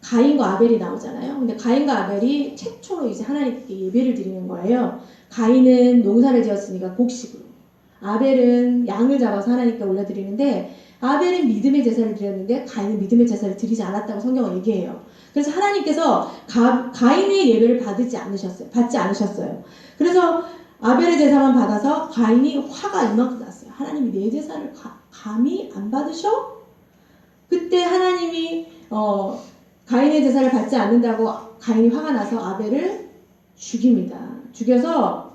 가인과 아벨이 나오잖아요. 근데 가인과 아벨이 최초로 이제 하나님께 예배를 드리는 거예요. 가인은 농사를 지었으니까 곡식으로. 아벨은 양을 잡아서 하나님께 올려드리는데 아벨은 믿음의 제사를 드렸는데 가인은 믿음의 제사를 드리지 않았다고 성경은 얘기해요. 그래서 하나님께서 가인의 예배를 받지 않으셨어요. 그래서 아벨의 제사만 받아서 가인이 화가 이만큼 났어요. 하나님이 내 제사를 감히 안 받으셔? 그때 하나님이 가인의 제사를 받지 않는다고 가인이 화가 나서 아벨을 죽입니다. 죽여서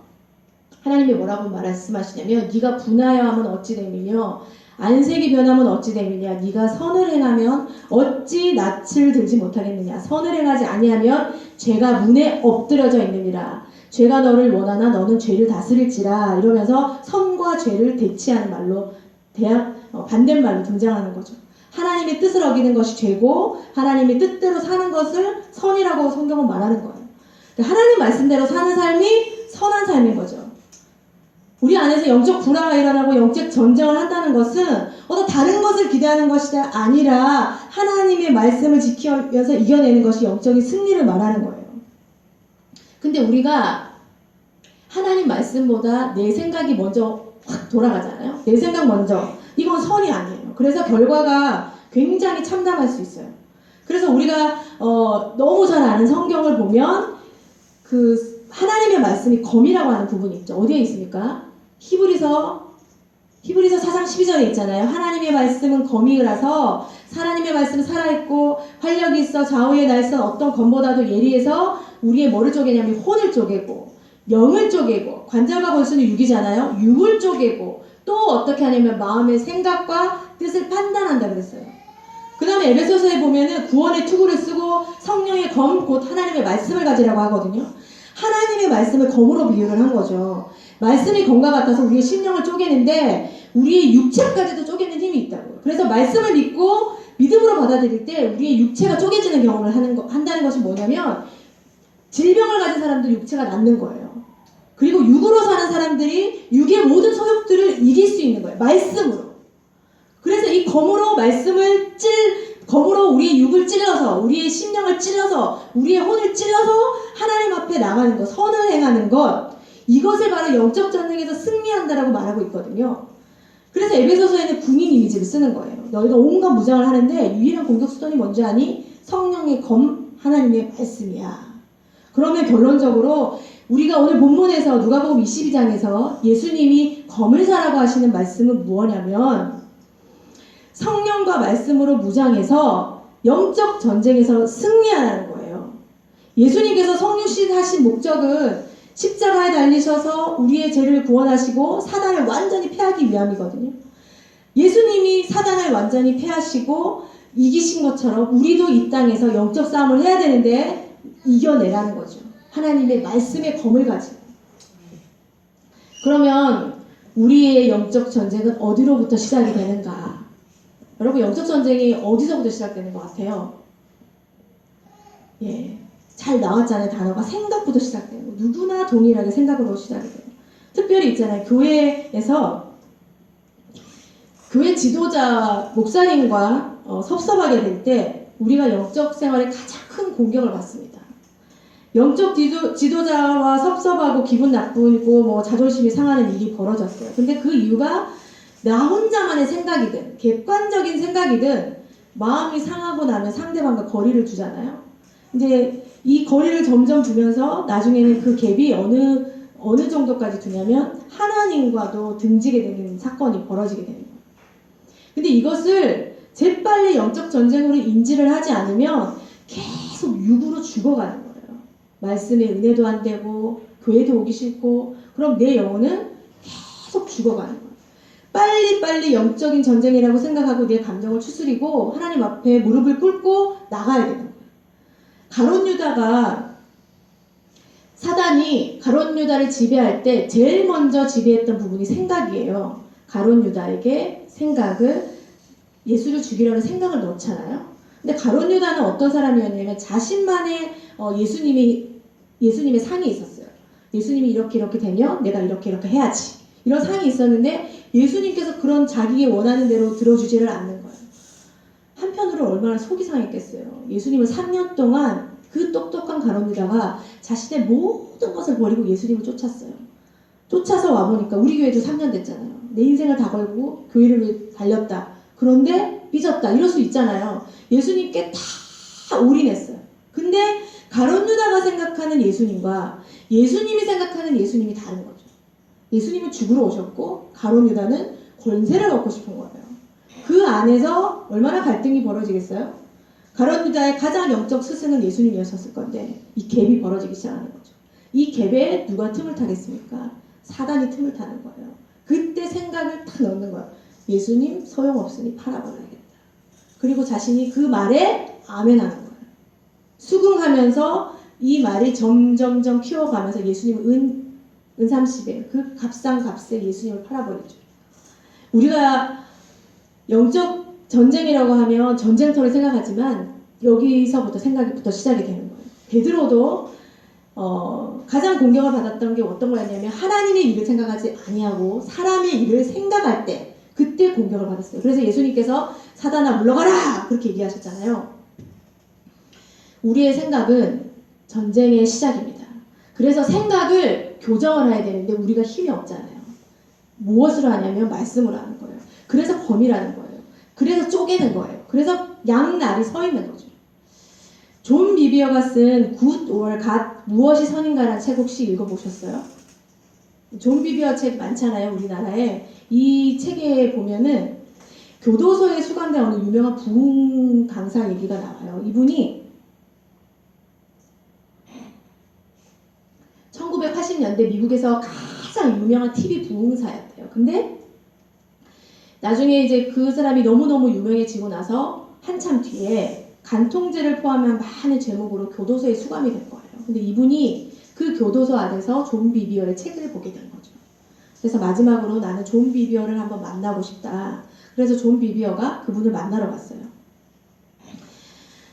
하나님이 뭐라고 말씀하시냐면 네가 분하여 하면 어찌 됨이며 안색이 변하면 어찌 됨이냐. 네가 선을 행하면 어찌 낯을 들지 못하겠느냐. 선을 행하지 아니하면 죄가 문에 엎드려져 있느니라. 죄가 너를 원하나 너는 죄를 다스릴지라. 이러면서 선과 죄를 대치하는 말로 반대말로 등장하는 거죠. 하나님의 뜻을 어기는 것이 죄고 하나님의 뜻대로 사는 것을 선이라고 성경은 말하는 거예요. 하나님 말씀대로 사는 삶이 선한 삶인 거죠. 우리 안에서 영적 불화가 일어나고 영적 전쟁을 한다는 것은 어떤 다른 것을 기대하는 것이 아니라 하나님의 말씀을 지키면서 이겨내는 것이 영적인 승리를 말하는 거예요. 근데 우리가 하나님 말씀보다 내 생각이 먼저 확 돌아가잖아요. 내 생각 먼저. 이건 선이 아니에요. 그래서 결과가 굉장히 참담할 수 있어요. 그래서 우리가 너무 잘 아는 성경을 보면 그 하나님의 말씀이 검이라고 하는 부분이 있죠. 어디에 있습니까? 히브리서 4장 12절에 있잖아요. 하나님의 말씀은 검이라서 하나님의 말씀은 살아있고 활력이 있어 좌우의 날선 어떤 검보다도 예리해서 우리의 뭐를 쪼개냐면 혼을 쪼개고 영을 쪼개고 관절과 골수는 육이잖아요. 육을 쪼개고 또 어떻게 하냐면 마음의 생각과 뜻을 판단한다 그랬어요. 그 다음에 에베소서에 보면은 구원의 투구를 쓰고 성령의 검 곧 하나님의 말씀을 가지라고 하거든요. 하나님의 말씀을 검으로 비유를 한 거죠. 말씀이 검과 같아서 우리의 심령을 쪼개는데 우리의 육체까지도 쪼개는 힘이 있다고요. 그래서 말씀을 믿고 믿음으로 받아들일 때 우리의 육체가 쪼개지는 경험을 한다는 것이 뭐냐면 질병을 가진 사람들 육체가 낫는 거예요. 그리고 육으로 사는 사람들이 육의 모든 소욕들을 이길 수 있는 거예요. 말씀으로. 그래서 이 검으로 검으로 우리의 육을 찔러서 우리의 심령을 찔러서 우리의 혼을 찔러서 하나님 앞에 나가는 것, 선을 행하는 것, 이것을 바로 영적 전쟁에서 승리한다라고 말하고 있거든요. 그래서 에베소서에는 군인 이미지를 쓰는 거예요. 너희가 온갖 무장을 하는데 유일한 공격 수단이 뭔지 아니? 성령의 검, 하나님의 말씀이야. 그러면 결론적으로 우리가 오늘 본문에서 누가복음 22장에서 예수님이 검을 사라고 하시는 말씀은 무엇이냐면 성령과 말씀으로 무장해서 영적 전쟁에서 승리하라는 거예요. 예수님께서 성육신 하신 목적은 십자가에 달리셔서 우리의 죄를 구원하시고 사단을 완전히 패하기 위함이거든요. 예수님이 사단을 완전히 패하시고 이기신 것처럼 우리도 이 땅에서 영적 싸움을 해야 되는데 이겨내라는 거죠. 하나님의 말씀의 검을 가지고. 그러면 우리의 영적 전쟁은 어디로부터 시작이 되는가? 여러분 영적 전쟁이 어디서부터 시작되는 것 같아요? 예, 잘 나왔잖아요. 단어가 생각부터 시작돼요. 누구나 동일하게 생각으로 시작이 돼요. 특별히 있잖아요. 교회에서 교회 지도자 목사님과 섭섭하게 될 때 우리가 영적 생활에 가장 큰 공격을 받습니다. 영적 지도자와 섭섭하고 기분 나쁘고 뭐 자존심이 상하는 일이 벌어졌어요. 근데 그 이유가 나 혼자만의 생각이든 객관적인 생각이든 마음이 상하고 나면 상대방과 거리를 두잖아요. 이제 이 거리를 점점 두면서 나중에는 그 갭이 어느 정도까지 두냐면 하나님과도 등지게 되는 사건이 벌어지게 되는 거예요. 근데 이것을 재빨리 영적 전쟁으로 인지를 하지 않으면 계속 육으로 죽어가는 거예요. 말씀의 은혜도 안 되고 교회도 오기 싫고, 그럼 내 영혼은 계속 죽어가는 거예요. 빨리빨리 영적인 전쟁이라고 생각하고 내 감정을 추스리고 하나님 앞에 무릎을 꿇고 나가야 되는 거예요. 가룟 유다가, 사단이 가룟 유다를 지배할 때 제일 먼저 지배했던 부분이 생각이에요. 가룟 유다에게 생각을, 예수를 죽이려는 생각을 넣잖아요. 근데 가룟 유다는 어떤 사람이었냐면 자신만의 예수님의 상이 있었어요. 예수님이 이렇게 이렇게 되면 내가 이렇게 이렇게 해야지. 이런 상이 있었는데 예수님께서 그런 자기의 원하는 대로 들어주지를 않는 거예요. 한편으로 얼마나 속이 상했겠어요. 예수님을 3년 동안 그 똑똑한 가룟 유다가 자신의 모든 것을 버리고 예수님을 쫓았어요. 쫓아서 와보니까 우리 교회도 3년 됐잖아요. 내 인생을 다 걸고 교회를 위해 달렸다. 그런데 삐졌다. 이럴 수 있잖아요. 예수님께 다 올인했어요. 근데 가룟 유다가 생각하는 예수님과 예수님이 생각하는 예수님이 다른 거죠. 예수님은 죽으러 오셨고 가룟 유다는 권세를 얻고 싶은 거예요. 그 안에서 얼마나 갈등이 벌어지겠어요? 가룟 유다의 가장 영적 스승은 예수님이었을 건데 이 갭이 벌어지기 시작하는 거죠. 이 갭에 누가 틈을 타겠습니까? 사단이 틈을 타는 거예요. 그때 생각을 탁 넣는 거예요. 예수님 소용없으니 팔아버려야겠다. 그리고 자신이 그 말에 아멘하는 거예요. 수긍하면서 이 말이 점점점 키워가면서 예수님을 은30에 그 값에 예수님을 팔아버리죠. 우리가 영적 전쟁이라고 하면 전쟁터를 생각하지만 여기서부터 생각부터 시작이 되는 거예요. 베드로도 가장 공격을 받았던 게 어떤 거였냐면 하나님의 일을 생각하지 아니하고 사람의 일을 생각할 때 그때 공격을 받았어요. 그래서 예수님께서 사단아 물러가라 그렇게 얘기하셨잖아요. 우리의 생각은 전쟁의 시작입니다. 그래서 생각을 교정을 해야 되는데 우리가 힘이 없잖아요. 무엇으로 하냐면 말씀으로 하는 거예요. 그래서 범이라는 거예요. 그래서 쪼개는 거예요. 그래서 양날이 서 있는 거죠. 존 비비어가 쓴 Good or God 무엇이 선인가라는 책 혹시 읽어보셨어요? 존 비비어 책 많잖아요. 우리나라에. 이 책에 보면은 교도소에 수감된 어느 유명한 부흥 강사 얘기가 나와요. 이분이 1980년대 미국에서 가장 유명한 TV 부흥사였대요. 근데 나중에 이제 그 사람이 너무너무 유명해지고 나서 한참 뒤에 간통죄를 포함한 많은 제목으로 교도소에 수감이 된 거예요. 근데 이분이 그 교도소 안에서 존 비비어의 책을 보게 된 거죠. 그래서 마지막으로 나는 존 비비어를 한번 만나고 싶다. 그래서 존 비비어가 그분을 만나러 갔어요.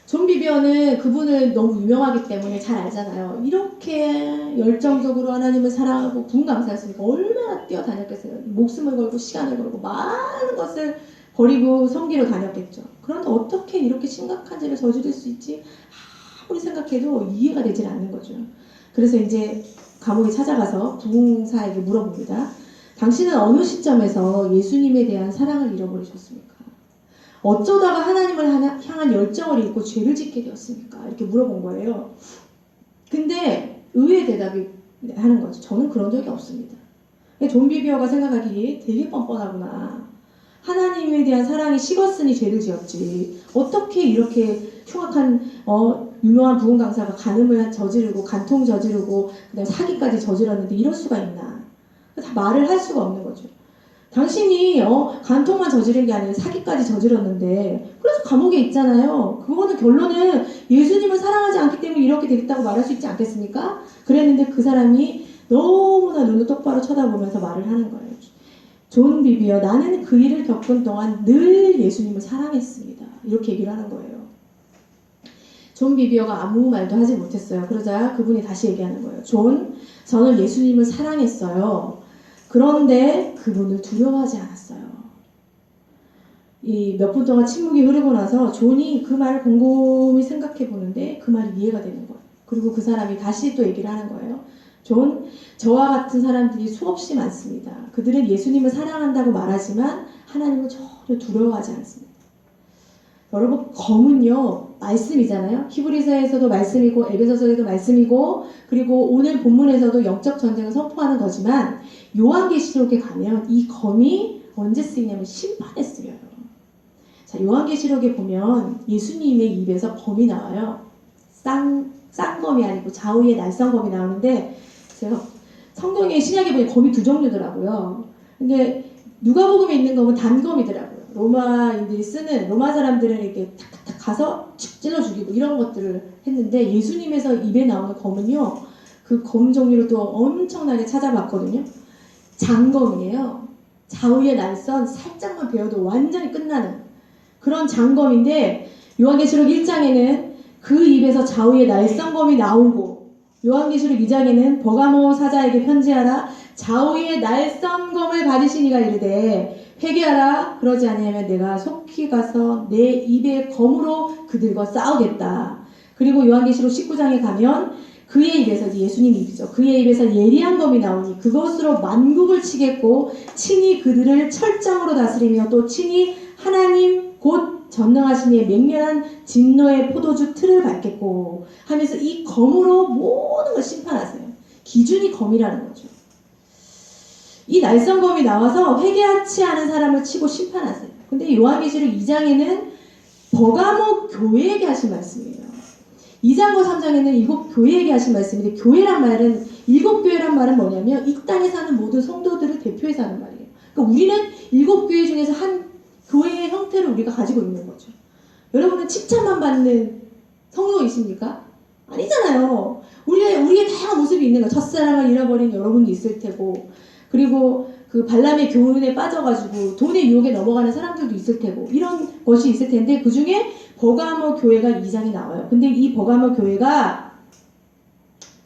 존 비비어는 그분을 너무 유명하기 때문에 잘 알잖아요. 이렇게 열정적으로 하나님을 사랑하고 부흥강사였으니까 얼마나 뛰어다녔겠어요. 목숨을 걸고 시간을 걸고 많은 것을 버리고 섬기러 다녔겠죠. 그런데 어떻게 이렇게 심각한 죄를 저지를 수 있지? 아무리 생각해도 이해가 되질 않는 거죠. 그래서 이제 감옥에 찾아가서 부흥사에게 물어봅니다. 당신은 어느 시점에서 예수님에 대한 사랑을 잃어버리셨습니까? 어쩌다가 하나님을 향한 열정을 잃고 죄를 짓게 되었습니까? 이렇게 물어본 거예요. 근데 의외의 대답이 하는 거죠. 저는 그런 적이 없습니다. 존 비비어가 생각하기에 되게 뻔뻔하구나. 하나님에 대한 사랑이 식었으니 죄를 지었지. 어떻게 이렇게 흉악한 유명한 부흥 강사가 간음을 저지르고 간통 저지르고 그다음에 사기까지 저질렀는데 이럴 수가 있나. 다 말을 할 수가 없는 거죠. 당신이 간통만 저지른 게 아니라 사기까지 저질렀는데 그래서 감옥에 있잖아요. 그거는 결론은 예수님을 사랑하지 않기 때문에 이렇게 됐다고 말할 수 있지 않겠습니까? 그랬는데 그 사람이 너무나 눈을 똑바로 쳐다보면서 말을 하는 거예요. 존 비비어, 나는 그 일을 겪은 동안 늘 예수님을 사랑했습니다. 이렇게 얘기를 하는 거예요. 존 비비어가 아무 말도 하지 못했어요. 그러자 그분이 다시 얘기하는 거예요. 존, 저는 예수님을 사랑했어요. 그런데 그분을 두려워하지 않았어요. 이 몇 분 동안 침묵이 흐르고 나서 존이 그 말을 곰곰이 생각해 보는데 그 말이 이해가 되는 거예요. 그리고 그 사람이 다시 또 얘기를 하는 거예요. 존, 저와 같은 사람들이 수없이 많습니다. 그들은 예수님을 사랑한다고 말하지만 하나님을 전혀 두려워하지 않습니다. 여러분, 검은요 말씀이잖아요. 히브리서에서도 말씀이고 에베소서에도 말씀이고 그리고 오늘 본문에서도 영적 전쟁을 선포하는 거지만 요한계시록에 가면 이 검이 언제 쓰이냐면 심판에 쓰여요. 자, 요한계시록에 보면 예수님의 입에서 검이 나와요. 쌍검이 아니고 좌우에 날성검이 나오는데 글쎄요. 성경에 신약에 보니 검이 두 종류더라고요. 근데 누가복음에 있는 검은 단검이더라고요. 로마인들이 쓰는 로마 사람들은 이렇게 탁탁탁 가서 칙 찔러 죽이고 이런 것들을 했는데 예수님에서 입에 나오는 검은요. 그 검 종류를 또 엄청나게 찾아봤거든요. 장검이에요. 좌우의 날선 살짝만 베어도 완전히 끝나는 그런 장검인데 요한계시록 1장에는 그 입에서 좌우의 날선검이 나오고 요한계시록 2장에는 버가모 사자에게 편지하라 좌우의 날선검을 가지신 이가 이르되 회개하라 그러지 아니하면 내가 속히 가서 내 입의 검으로 그들과 싸우겠다. 그리고 요한계시록 19장에 가면 그의 입에서 예수님 입이죠. 그의 입에서 예리한 검이 나오니 그것으로 만국을 치겠고 친히 그들을 철장으로 다스리며 또 친히 하나님 곧 전능하신 이의 맹렬한 진노의 포도주 틀을 밟겠고 하면서 이 검으로 모든 걸 심판하세요. 기준이 검이라는 거죠. 이 날선검이 나와서 회개하지 않은 사람을 치고 심판하세요. 근데 요한계시록 2장에는 버가모 교회에게 하신 말씀이에요. 2장과 3장에는 7교회에게 하신 말씀인데 교회란 말은 7교회란 말은 뭐냐면 이 땅에 사는 모든 성도들을 대표해서 하는 말이에요. 그러니까 우리는 7교회 중에서 한 교회의 형태를 우리가 가지고 있는 거죠. 여러분은 칭찬만 받는 성도이십니까? 아니잖아요. 우리의 다양한 모습이 있는 거예요. 첫사랑을 잃어버린 여러분도 있을 테고 그리고 그 발람의 교훈에 빠져가지고 돈의 유혹에 넘어가는 사람들도 있을 테고 이런 것이 있을 텐데 그 중에 버가모 교회가 2장에 나와요. 근데 이 버가모 교회가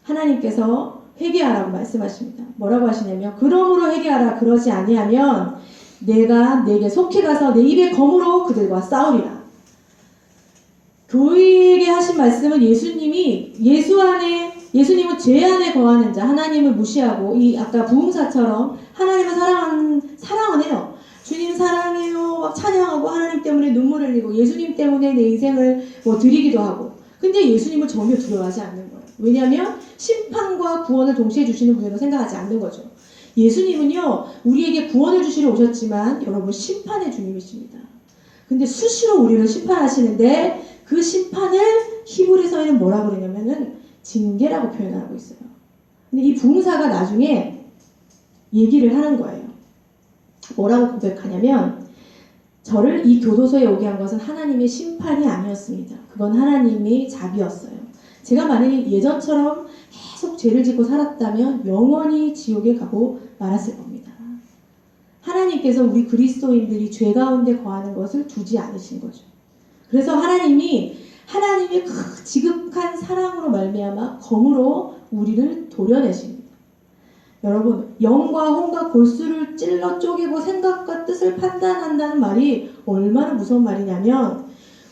하나님께서 회개하라고 말씀하십니다. 뭐라고 하시냐면 그러므로 회개하라 그러지 아니하면 내가 내게 속히 가서 내 입의 검으로 그들과 싸우리라. 교회에게 하신 말씀은 예수님은 죄 안에 거하는 자, 하나님을 무시하고 이 아까 부흥사처럼 하나님을 사랑은 해요. 주님 사랑해요. 막 찬양하고 하나님 때문에 눈물을 흘리고 예수님 때문에 내 인생을 드리기도 하고. 근데 예수님을 전혀 두려워하지 않는 거예요. 왜냐하면 심판과 구원을 동시에 주시는 분이라고 생각하지 않는 거죠. 예수님은요, 우리에게 구원을 주시러 오셨지만 여러분 심판의 주님이십니다. 근데 수시로 우리를 심판하시는데 그 심판을 히브리서에는 뭐라고 그러냐면은 징계라고 표현하고 있어요. 근데 이 부흥사가 나중에 얘기를 하는 거예요. 뭐라고 고백하냐면 저를 이 교도소에 오게 한 것은 하나님의 심판이 아니었습니다. 그건 하나님의 자비였어요. 제가 만약에 예전처럼 계속 죄를 짓고 살았다면 영원히 지옥에 가고 말았을 겁니다. 하나님께서 우리 그리스도인들이 죄 가운데 거하는 것을 두지 않으신 거죠. 그래서 하나님의 그 지극한 사랑으로 말미암아 검으로 우리를 도려내십니다. 여러분, 영과 혼과 골수를 찔러 쪼개고 생각과 뜻을 판단한다는 말이 얼마나 무서운 말이냐면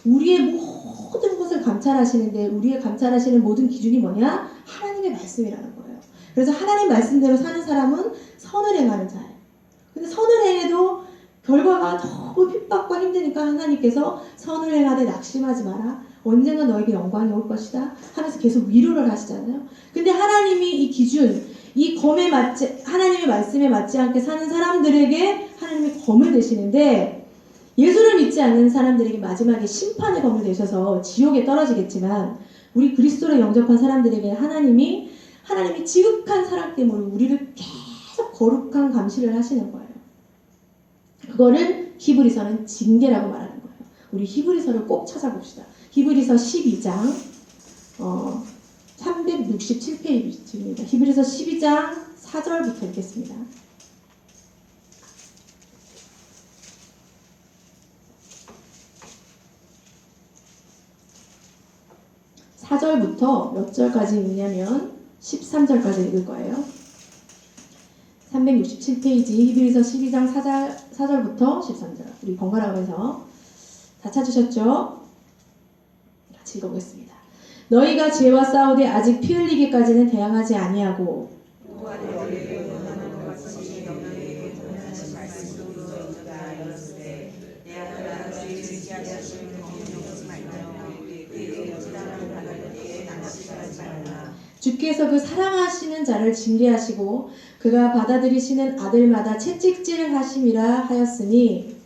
우리의 모든 것을 감찰하시는데 우리의 감찰하시는 모든 기준이 뭐냐? 하나님의 말씀이라는 거예요. 그래서 하나님 말씀대로 사는 사람은 선을 행하는 자예요. 근데 선을 행해도 결과가 너무 핍박과 힘드니까 하나님께서 선을 행하되 낙심하지 마라. 언젠가 너에게 영광이 올 것이다 하면서 계속 위로를 하시잖아요. 근데 하나님이 이 기준, 이 검에 맞지, 하나님의 말씀에 맞지 않게 사는 사람들에게 하나님이 검을 대시는데 예수를 믿지 않는 사람들에게 마지막에 심판의 검을 대셔서 지옥에 떨어지겠지만 우리 그리스도를 영접한 사람들에게 하나님이 지극한 사랑 때문에 우리를 계속 거룩한 감시를 하시는 거예요. 그거를 히브리서는 징계라고 말하는 거예요. 우리 히브리서를 꼭 찾아봅시다. 히브리서 12장 367페이지입니다. 히브리서 12장 4절부터 읽겠습니다. (4절부터) 몇 절까지 읽냐면 13절까지 읽을 거예요. 367페이지 히브리서 12장 4절부터 13절. 우리 번갈아 가면서 다 찾으셨죠? 같이 읽어보겠습니다. 너희가 죄와 싸우되 아직 피 흘리기까지는 대항하지 아니하고 주께서 그 사랑하시는 자를 징계하시고 그가 받아들이시는 아들마다 채찍질 하심이라 하였으니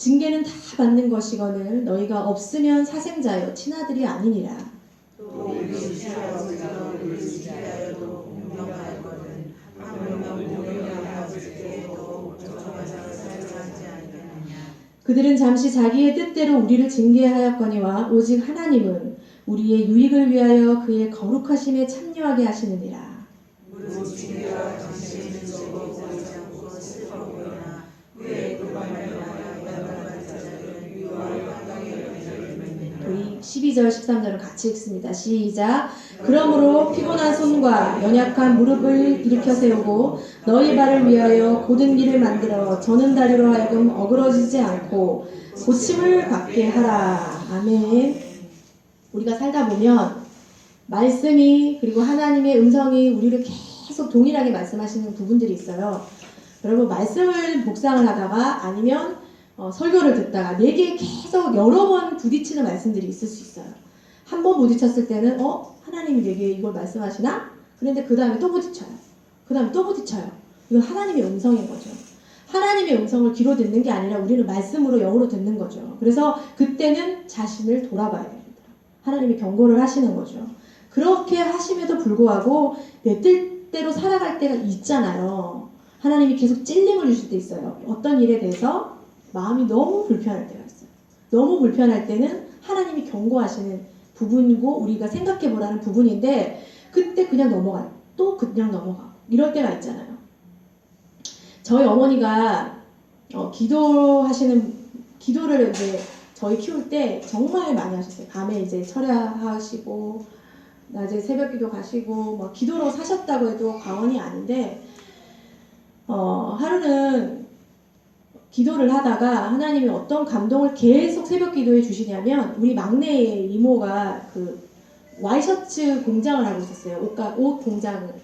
징계는 다 받는 것이거늘 너희가 없으면 사생자여 친아들이 아니니라. 또 우리 지하여서 우리 지하여도 공명하였거든 하물며 공명의 아버지께도 저마다 살지 아니하느냐. 그들은 잠시 자기의 뜻대로 우리를 징계하였거니와 오직 하나님은 우리의 유익을 위하여 그의 거룩하심에 참여하게 하시느니라. 무릇 징계와 당신은 즐거워하지 않고 슬퍼 보이나 후에 그로 말미암아 야단받은 자들은 위와 땅의 열매를 맺느니라. 우리 12절 13절을 같이 읽습니다. 시작. 그러므로 피곤한 손과 연약한 무릎을 일으켜 세우고 너희 발을 위하여 곧은 길을 만들어 저는 다리로 하여금 어그러지지 않고 고침을 받게 하라. 아멘. 우리가 살다 보면 말씀이 그리고 하나님의 음성이 우리를 계속 동일하게 말씀하시는 부분들이 있어요. 여러분 말씀을 묵상을 하다가 아니면 설교를 듣다가 내게 계속 여러 번 부딪히는 말씀들이 있을 수 있어요. 한 번 부딪혔을 때는 하나님이 내게 이걸 말씀하시나? 그런데 그 다음에 또 부딪혀요. 그 다음에 또 부딪혀요. 이건 하나님의 음성인 거죠. 하나님의 음성을 귀로 듣는 게 아니라 우리는 말씀으로 영으로 듣는 거죠. 그래서 그때는 자신을 돌아봐야 됩니다. 하나님이 경고를 하시는 거죠. 그렇게 하심에도 불구하고 내 뜻대로 살아갈 때가 있잖아요. 하나님이 계속 찔림을 주실 때 있어요. 어떤 일에 대해서 마음이 너무 불편할 때가 있어요. 너무 불편할 때는 하나님이 경고하시는 부분이고 우리가 생각해보라는 부분인데 그때 그냥 넘어가요. 또 그냥 넘어가. 이럴 때가 있잖아요. 저희 어머니가 기도를 이제 저희 키울 때 정말 많이 하셨어요. 밤에 이제 철야하시고 낮에 새벽기도 가시고 뭐 기도로 사셨다고 해도 과언이 아닌데 하루는 기도를 하다가 하나님이 어떤 감동을 계속 새벽기도에 주시냐면 우리 막내 이모가 그 와이셔츠 공장을 하고 있었어요. 옷 공장을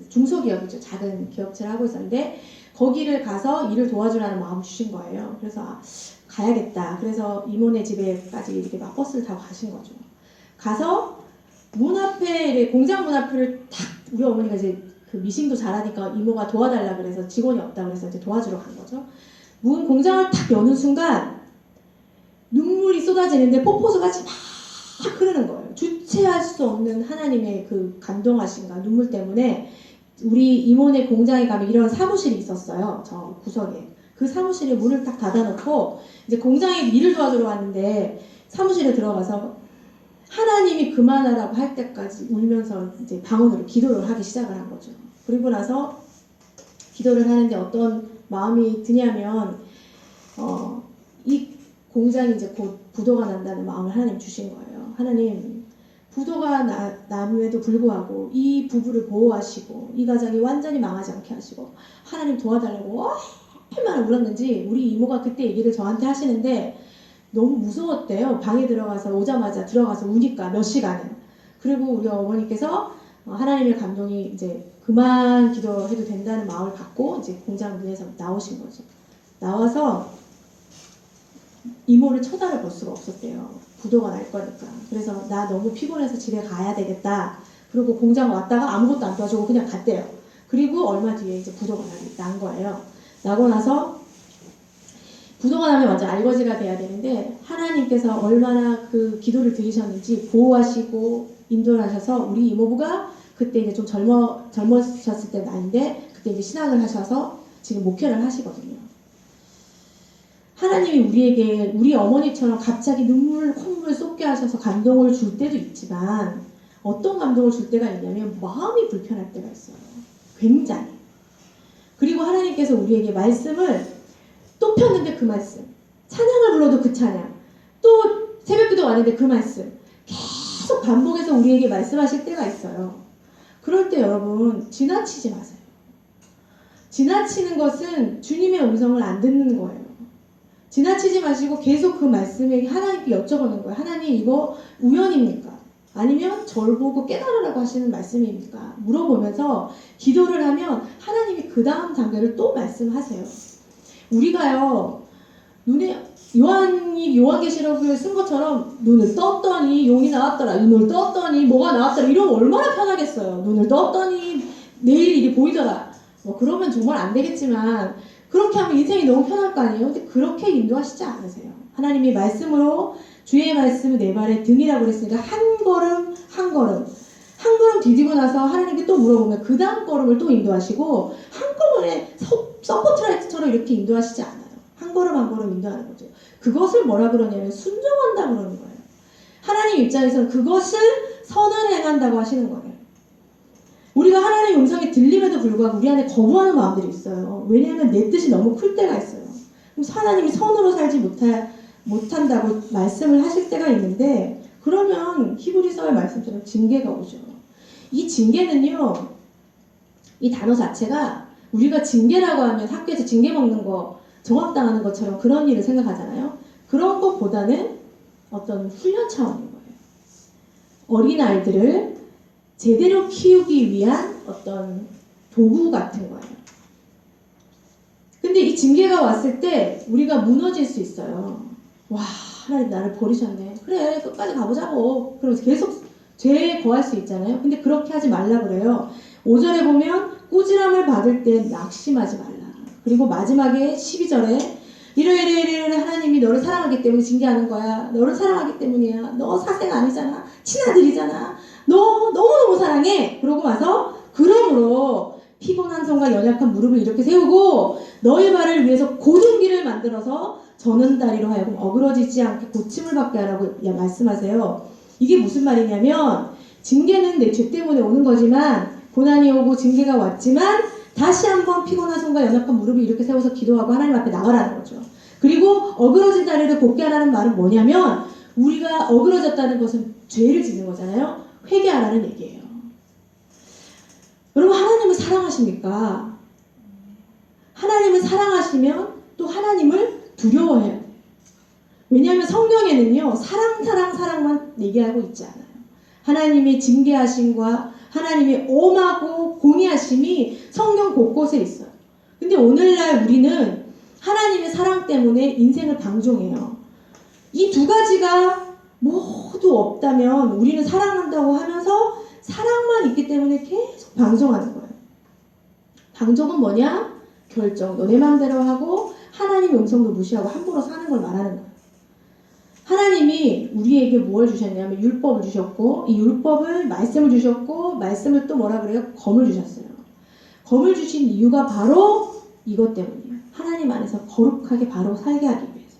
중소기업이죠. 작은 기업체를 하고 있었는데 거기를 가서 일을 도와주라는 마음을 주신 거예요. 그래서 가야겠다. 그래서 이모네 집에까지 이렇게 막 버스를 타고 가신 거죠. 가서 문 앞에 공장 문 앞을 탁 우리 어머니가 이제 그 미싱도 잘하니까 이모가 도와달라 그래서 직원이 없다 그래서 이제 도와주러 간 거죠. 문 공장을 탁 여는 순간 눈물이 쏟아지는데 폭포수가 막 흐르는 거예요. 주체할 수 없는 하나님의 그 감동하신가 눈물 때문에 우리 이모네 공장에 가면 이런 사무실이 있었어요. 저 구석에. 그 사무실에 문을 딱 닫아놓고 이제 공장에 일을 도와주러 왔는데 사무실에 들어가서 하나님이 그만하라고 할 때까지 울면서 이제 방언으로 기도를 하기 시작을 한 거죠. 그리고 나서 기도를 하는데 어떤 마음이 드냐면 이 공장이 이제 곧 부도가 난다는 마음을 하나님 주신 거예요. 하나님 부도가 남에도 불구하고 이 부부를 보호하시고 이 가정이 완전히 망하지 않게 하시고 하나님 도와달라고 얼마나 울었는지 우리 이모가 그때 얘기를 저한테 하시는데 너무 무서웠대요. 방에 오자마자 들어가서 우니까 몇 시간을. 그리고 우리 어머니께서 하나님의 감동이 이제 그만 기도해도 된다는 마음을 갖고 이제 공장 문에서 나오신 거죠. 나와서 이모를 쳐다를 볼 수가 없었대요. 부도가 날 거니까. 그래서 나 너무 피곤해서 집에 가야 되겠다. 그리고 공장 왔다가 아무것도 안 도와주고 그냥 갔대요. 그리고 얼마 뒤에 이제 부도가 난 거예요. 나고 나서 부도가 나면 완전 알거지가 돼야 되는데 하나님께서 얼마나 그 기도를 들으셨는지 보호하시고 인도를 하셔서 우리 이모부가 그때 이제 좀 젊으셨을 때 나이인데 그때 이제 신앙을 하셔서 지금 목회를 하시거든요. 하나님이 우리에게 우리 어머니처럼 갑자기 콧물 쏟게 하셔서 감동을 줄 때도 있지만 어떤 감동을 줄 때가 있냐면 마음이 불편할 때가 있어요. 굉장히. 그리고 하나님께서 우리에게 말씀을 또 폈는데 그 말씀, 찬양을 불러도 그 찬양, 또 새벽기도 왔는데 그 말씀 계속 반복해서 우리에게 말씀하실 때가 있어요. 그럴 때 여러분 지나치지 마세요. 지나치는 것은 주님의 음성을 안 듣는 거예요. 지나치지 마시고 계속 그 말씀에 하나님께 여쭤보는 거예요. 하나님 이거 우연입니까? 아니면 저를 보고 깨달으라고 하시는 말씀입니까? 물어보면서 기도를 하면 하나님이 그 다음 단계를 또 말씀하세요. 우리가요 눈에 요한계시록을 쓴 것처럼 눈을 떴더니 용이 나왔더라, 눈을 떴더니 뭐가 나왔더라 이러면 얼마나 편하겠어요. 눈을 떴더니 내일 일이 보이더라. 뭐 그러면 정말 안 되겠지만 그렇게 하면 인생이 너무 편할 거 아니에요? 근데 그렇게 인도하시지 않으세요. 하나님이 말씀으로 주의 말씀은 내 발의 등이라고 그랬으니까 한 걸음 한 걸음 한 걸음 디디고 나서 하나님께 또 물어보면 그 다음 걸음을 또 인도하시고 한꺼번에 서포트라이트처럼 이렇게 인도하시지 않아요. 한 걸음 한 걸음 인도하는 거죠. 그것을 뭐라 그러냐면 순종한다 그러는 거예요. 하나님 입장에서는 그것을 선을 행한다고 하시는 거예요. 우리가 하나님의 음성이 들림에도 불구하고 우리 안에 거부하는 마음들이 있어요. 왜냐하면 내 뜻이 너무 클 때가 있어요. 그럼 하나님이 선으로 살지 못한다고 말씀을 하실 때가 있는데 그러면 히브리서의 말씀처럼 징계가 오죠. 이 징계는요. 이 단어 자체가 우리가 징계라고 하면 학교에서 징계 먹는 거 정학당하는 것처럼 그런 일을 생각하잖아요. 그런 것보다는 어떤 훈련 차원인 거예요. 어린아이들을 제대로 키우기 위한 어떤 도구 같은 거예요. 근데 이 징계가 왔을 때 우리가 무너질 수 있어요. 와, 하나님 나를 버리셨네. 그래, 끝까지 가보자고. 그러면서 계속 죄에 거할 수 있잖아요. 근데 그렇게 하지 말라 그래요. 5절에 보면 꾸지람을 받을 때 낙심하지 말라. 그리고 마지막에 12절에 이러이러이러 하나님이 너를 사랑하기 때문에 징계하는 거야. 너를 사랑하기 때문이야. 너 사생 아니잖아. 친아들이잖아. 너 너무너무 사랑해. 그러고 와서 그러므로 피곤한 손과 연약한 무릎을 이렇게 세우고 너의 발을 위해서 고든 길을 만들어서 저는 다리로 하여금 어그러지지 않게 고침을 받게 하라고 말씀하세요. 이게 무슨 말이냐면 징계는 내 죄 때문에 오는 거지만 고난이 오고 징계가 왔지만 다시 한번 피곤한 손과 연약한 무릎을 이렇게 세워서 기도하고 하나님 앞에 나가라는 거죠. 그리고 어그러진 다리를 곱게 하라는 말은 뭐냐면 우리가 어그러졌다는 것은 죄를 짓는 거잖아요. 회개하라는 얘기예요. 여러분 하나님을 사랑하십니까? 하나님을 사랑하시면 또 하나님을 두려워해야 돼요. 왜냐하면 성경에는요. 사랑만 얘기하고 있지 않아요. 하나님의 징계하심과 하나님의 엄하고 공의하심이 성경 곳곳에 있어요. 근데 오늘날 우리는 하나님의 사랑 때문에 인생을 방종해요. 이 두 가지가 모두 없다면 우리는 사랑한다고 하면서 사랑만 있기 때문에 계속 방종하는 거예요. 방종은 뭐냐? 결정. 너 내 마음대로 하고 하나님의 음성도 무시하고 함부로 사는 걸 말하는 거예요. 하나님이 우리에게 뭘 주셨냐면 율법을 주셨고 이 율법을 말씀을 주셨고 말씀을 또 뭐라 그래요? 검을 주셨어요. 검을 주신 이유가 바로 이것 때문이에요. 하나님 안에서 거룩하게 바로 살게 하기 위해서.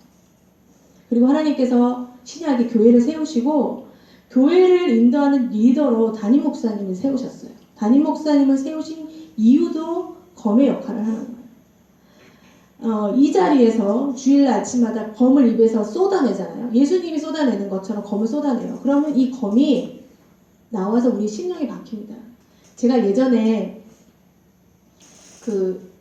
그리고 하나님께서 신약에 교회를 세우시고 교회를 인도하는 리더로 담임 목사님을 세우셨어요. 담임 목사님을 세우신 이유도 검의 역할을 하는 거예요. 이 자리에서 주일 아침마다 검을 입에서 쏟아내잖아요. 예수님이 쏟아내는 것처럼 검을 쏟아내요. 그러면 이 검이 나와서 우리 심령이 박힙니다. 제가 예전에 그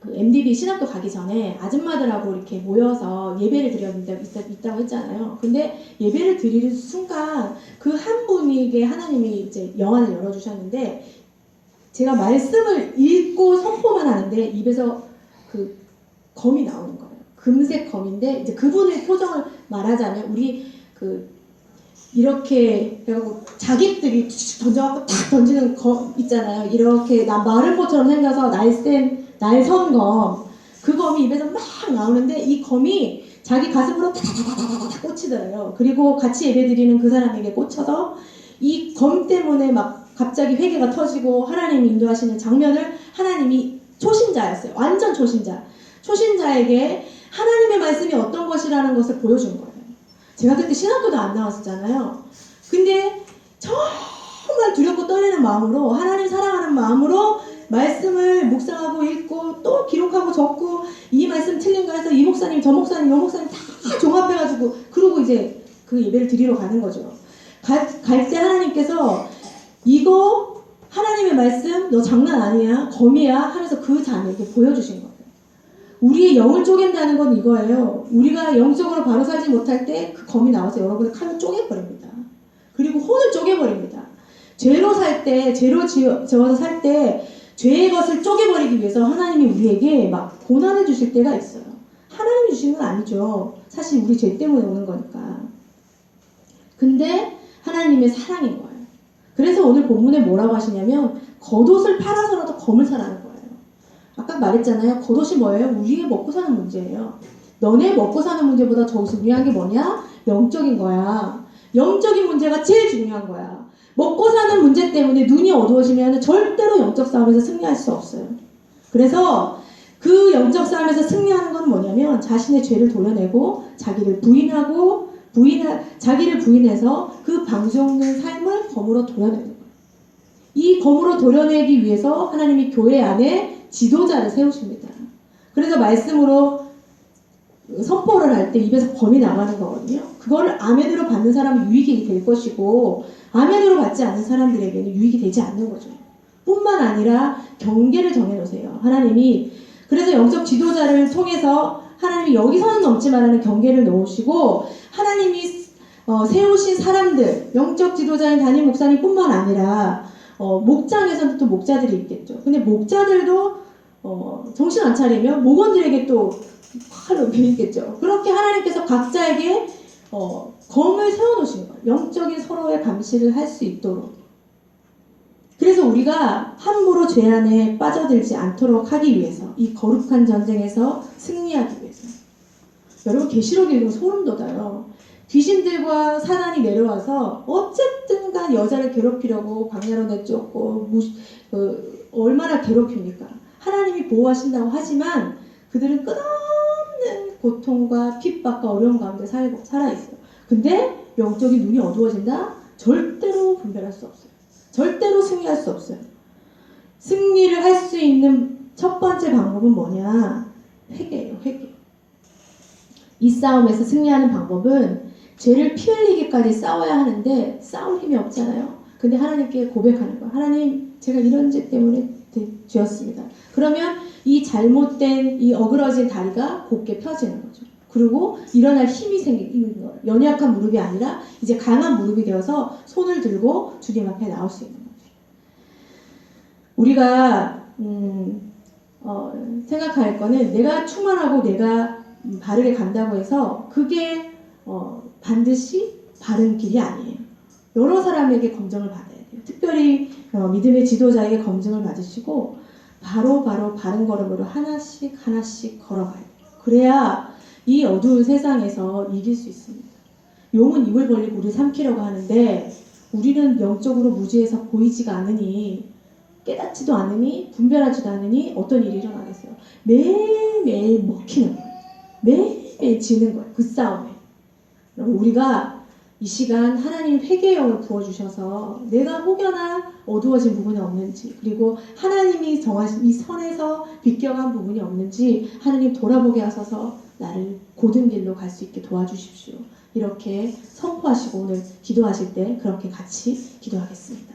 MDB 신학교 가기 전에 아줌마들하고 이렇게 모여서 예배를 드렸는데 있다고 했잖아요. 근데 예배를 드리는 순간 그 한 분에게 하나님이 이제 영안을 열어주셨는데 제가 말씀을 읽고 선포만 하는데 입에서 그 검이 나오는 거예요. 금색 검인데 이제 그분의 표정을 말하자면 우리 이렇게 그래갖고 자객들이 던져갖고 탁 던지는 검 있잖아요. 이렇게 마른 것처럼 생겨서 날선 검. 그 검이 입에서 막 나오는데 이 검이 자기 가슴으로 탁탁탁탁 꽂히더래요. 그리고 같이 예배드리는 그 사람에게 꽂혀서 이 검 때문에 막 갑자기 회개가 터지고 하나님이 인도하시는 장면을 하나님이 초신자였어요. 완전 초신자. 초신자에게 하나님의 말씀이 어떤 것이라는 것을 보여준 거예요. 제가 그때 신학교도 안 나왔었잖아요. 근데 정말 두렵고 떨리는 마음으로 하나님 사랑하는 마음으로 말씀을 묵상하고 읽고 또 기록하고 적고 이 말씀 틀린 거 해서 이 목사님 저 목사님 요 목사님 다 종합해가지고 그러고 이제 그 예배를 드리러 가는 거죠. 갈 때 하나님께서 이거 하나님의 말씀 너 장난 아니야 검이야 하면서 그 자매에게 보여주신 거예요. 우리의 영을 쪼갠다는 건 이거예요. 우리가 영적으로 바로 살지 못할 때 그 검이 나와서 여러분을 칼로 쪼개버립니다. 그리고 혼을 쪼개버립니다. 죄로 살 때, 죄로 지어서 살 때 죄의 것을 쪼개버리기 위해서 하나님이 우리에게 막 고난을 주실 때가 있어요. 하나님이 주신 건 아니죠. 사실 우리 죄 때문에 오는 거니까. 근데 하나님의 사랑인 거예요. 그래서 오늘 본문에 뭐라고 하시냐면 겉옷을 팔아서라도 검을 사라는 거예요. 아까 말했잖아요. 겉옷이 뭐예요? 우리의 먹고 사는 문제예요. 너네 먹고 사는 문제보다 더 중요한 게 뭐냐? 영적인 거야. 영적인 문제가 제일 중요한 거야. 먹고 사는 문제 때문에 눈이 어두워지면 절대로 영적 싸움에서 승리할 수 없어요. 그래서 그 영적 싸움에서 승리하는 건 뭐냐면 자신의 죄를 도려내고 자기를 자기를 부인해서 그 방종된 삶을 검으로 도려내는 거예요. 이 검으로 도려내기 위해서 하나님이 교회 안에 지도자를 세우십니다. 그래서 말씀으로 선포를 할 때 입에서 검이 나가는 거거든요. 그거를 아멘으로 받는 사람은 유익이 될 것이고 아멘으로 받지 않는 사람들에게는 유익이 되지 않는 거죠. 뿐만 아니라 경계를 정해놓으세요. 하나님이 그래서 영적 지도자를 통해서 하나님이 여기서는 넘지 말라는 경계를 놓으시고 하나님이 세우신 사람들 영적 지도자인 담임 목사님 뿐만 아니라 목장에서는 또 목자들이 있겠죠. 근데 목자들도 정신 안 차리면 목원들에게 또 칼로 베이겠죠. 그렇게 하나님께서 각자에게 검을 세워놓으신 거예요. 영적인 서로의 감시를 할 수 있도록. 그래서 우리가 함부로 죄 안에 빠져들지 않도록 하기 위해서 이 거룩한 전쟁에서 승리하기 위해서 여러분 계시록 읽으면 소름 돋아요. 귀신들과 사단이 내려와서 어쨌든 간 여자를 괴롭히려고 광야로 내쫓고 얼마나 괴롭힙니까? 하나님이 보호하신다고 하지만 그들은 끝없는 고통과 핍박과 어려움 가운데 살아있어요. 근데 영적인 눈이 어두워진다? 절대로 분별할 수 없어요. 절대로 승리할 수 없어요. 승리를 할 수 있는 첫 번째 방법은 뭐냐? 회개예요. 회개. 이 싸움에서 승리하는 방법은 죄를 피 흘리기까지 싸워야 하는데 싸울 힘이 없잖아요. 근데 하나님께 고백하는 거예요. 하나님, 제가 이런 죄 때문에 죄였습니다. 그러면 이 잘못된 이 어그러진 다리가 곧게 펴지는 거죠. 그리고 일어날 힘이 생기는 거예요. 연약한 무릎이 아니라 이제 강한 무릎이 되어서 손을 들고 주님 앞에 나올 수 있는 거죠. 우리가 생각할 거는 내가 충만하고 내가 바르게 간다고 해서 그게 반드시 바른 길이 아니에요. 여러 사람에게 검증을 받아야 돼요. 특별히 믿음의 지도자에게 검증을 받으시고 바로 바른 걸음으로 하나씩 걸어가야 돼요. 그래야 이 어두운 세상에서 이길 수 있습니다. 용은 입을 벌리고 우리를 삼키려고 하는데 우리는 영적으로 무지해서 보이지가 않으니 깨닫지도 않으니 분별하지도 않으니 어떤 일이 일어나겠어요. 매일매일 먹히는 거예요. 매일매일 지는 거예요. 그 싸움에. 우리가 이 시간 하나님 회개의 영을 부어주셔서 내가 혹여나 어두워진 부분이 없는지 그리고 하나님이 정하신 이 선에서 비껴간 부분이 없는지 하나님 돌아보게 하셔서 나를 고든 길로 갈 수 있게 도와주십시오. 이렇게 선포하시고 오늘 기도하실 때 그렇게 같이 기도하겠습니다.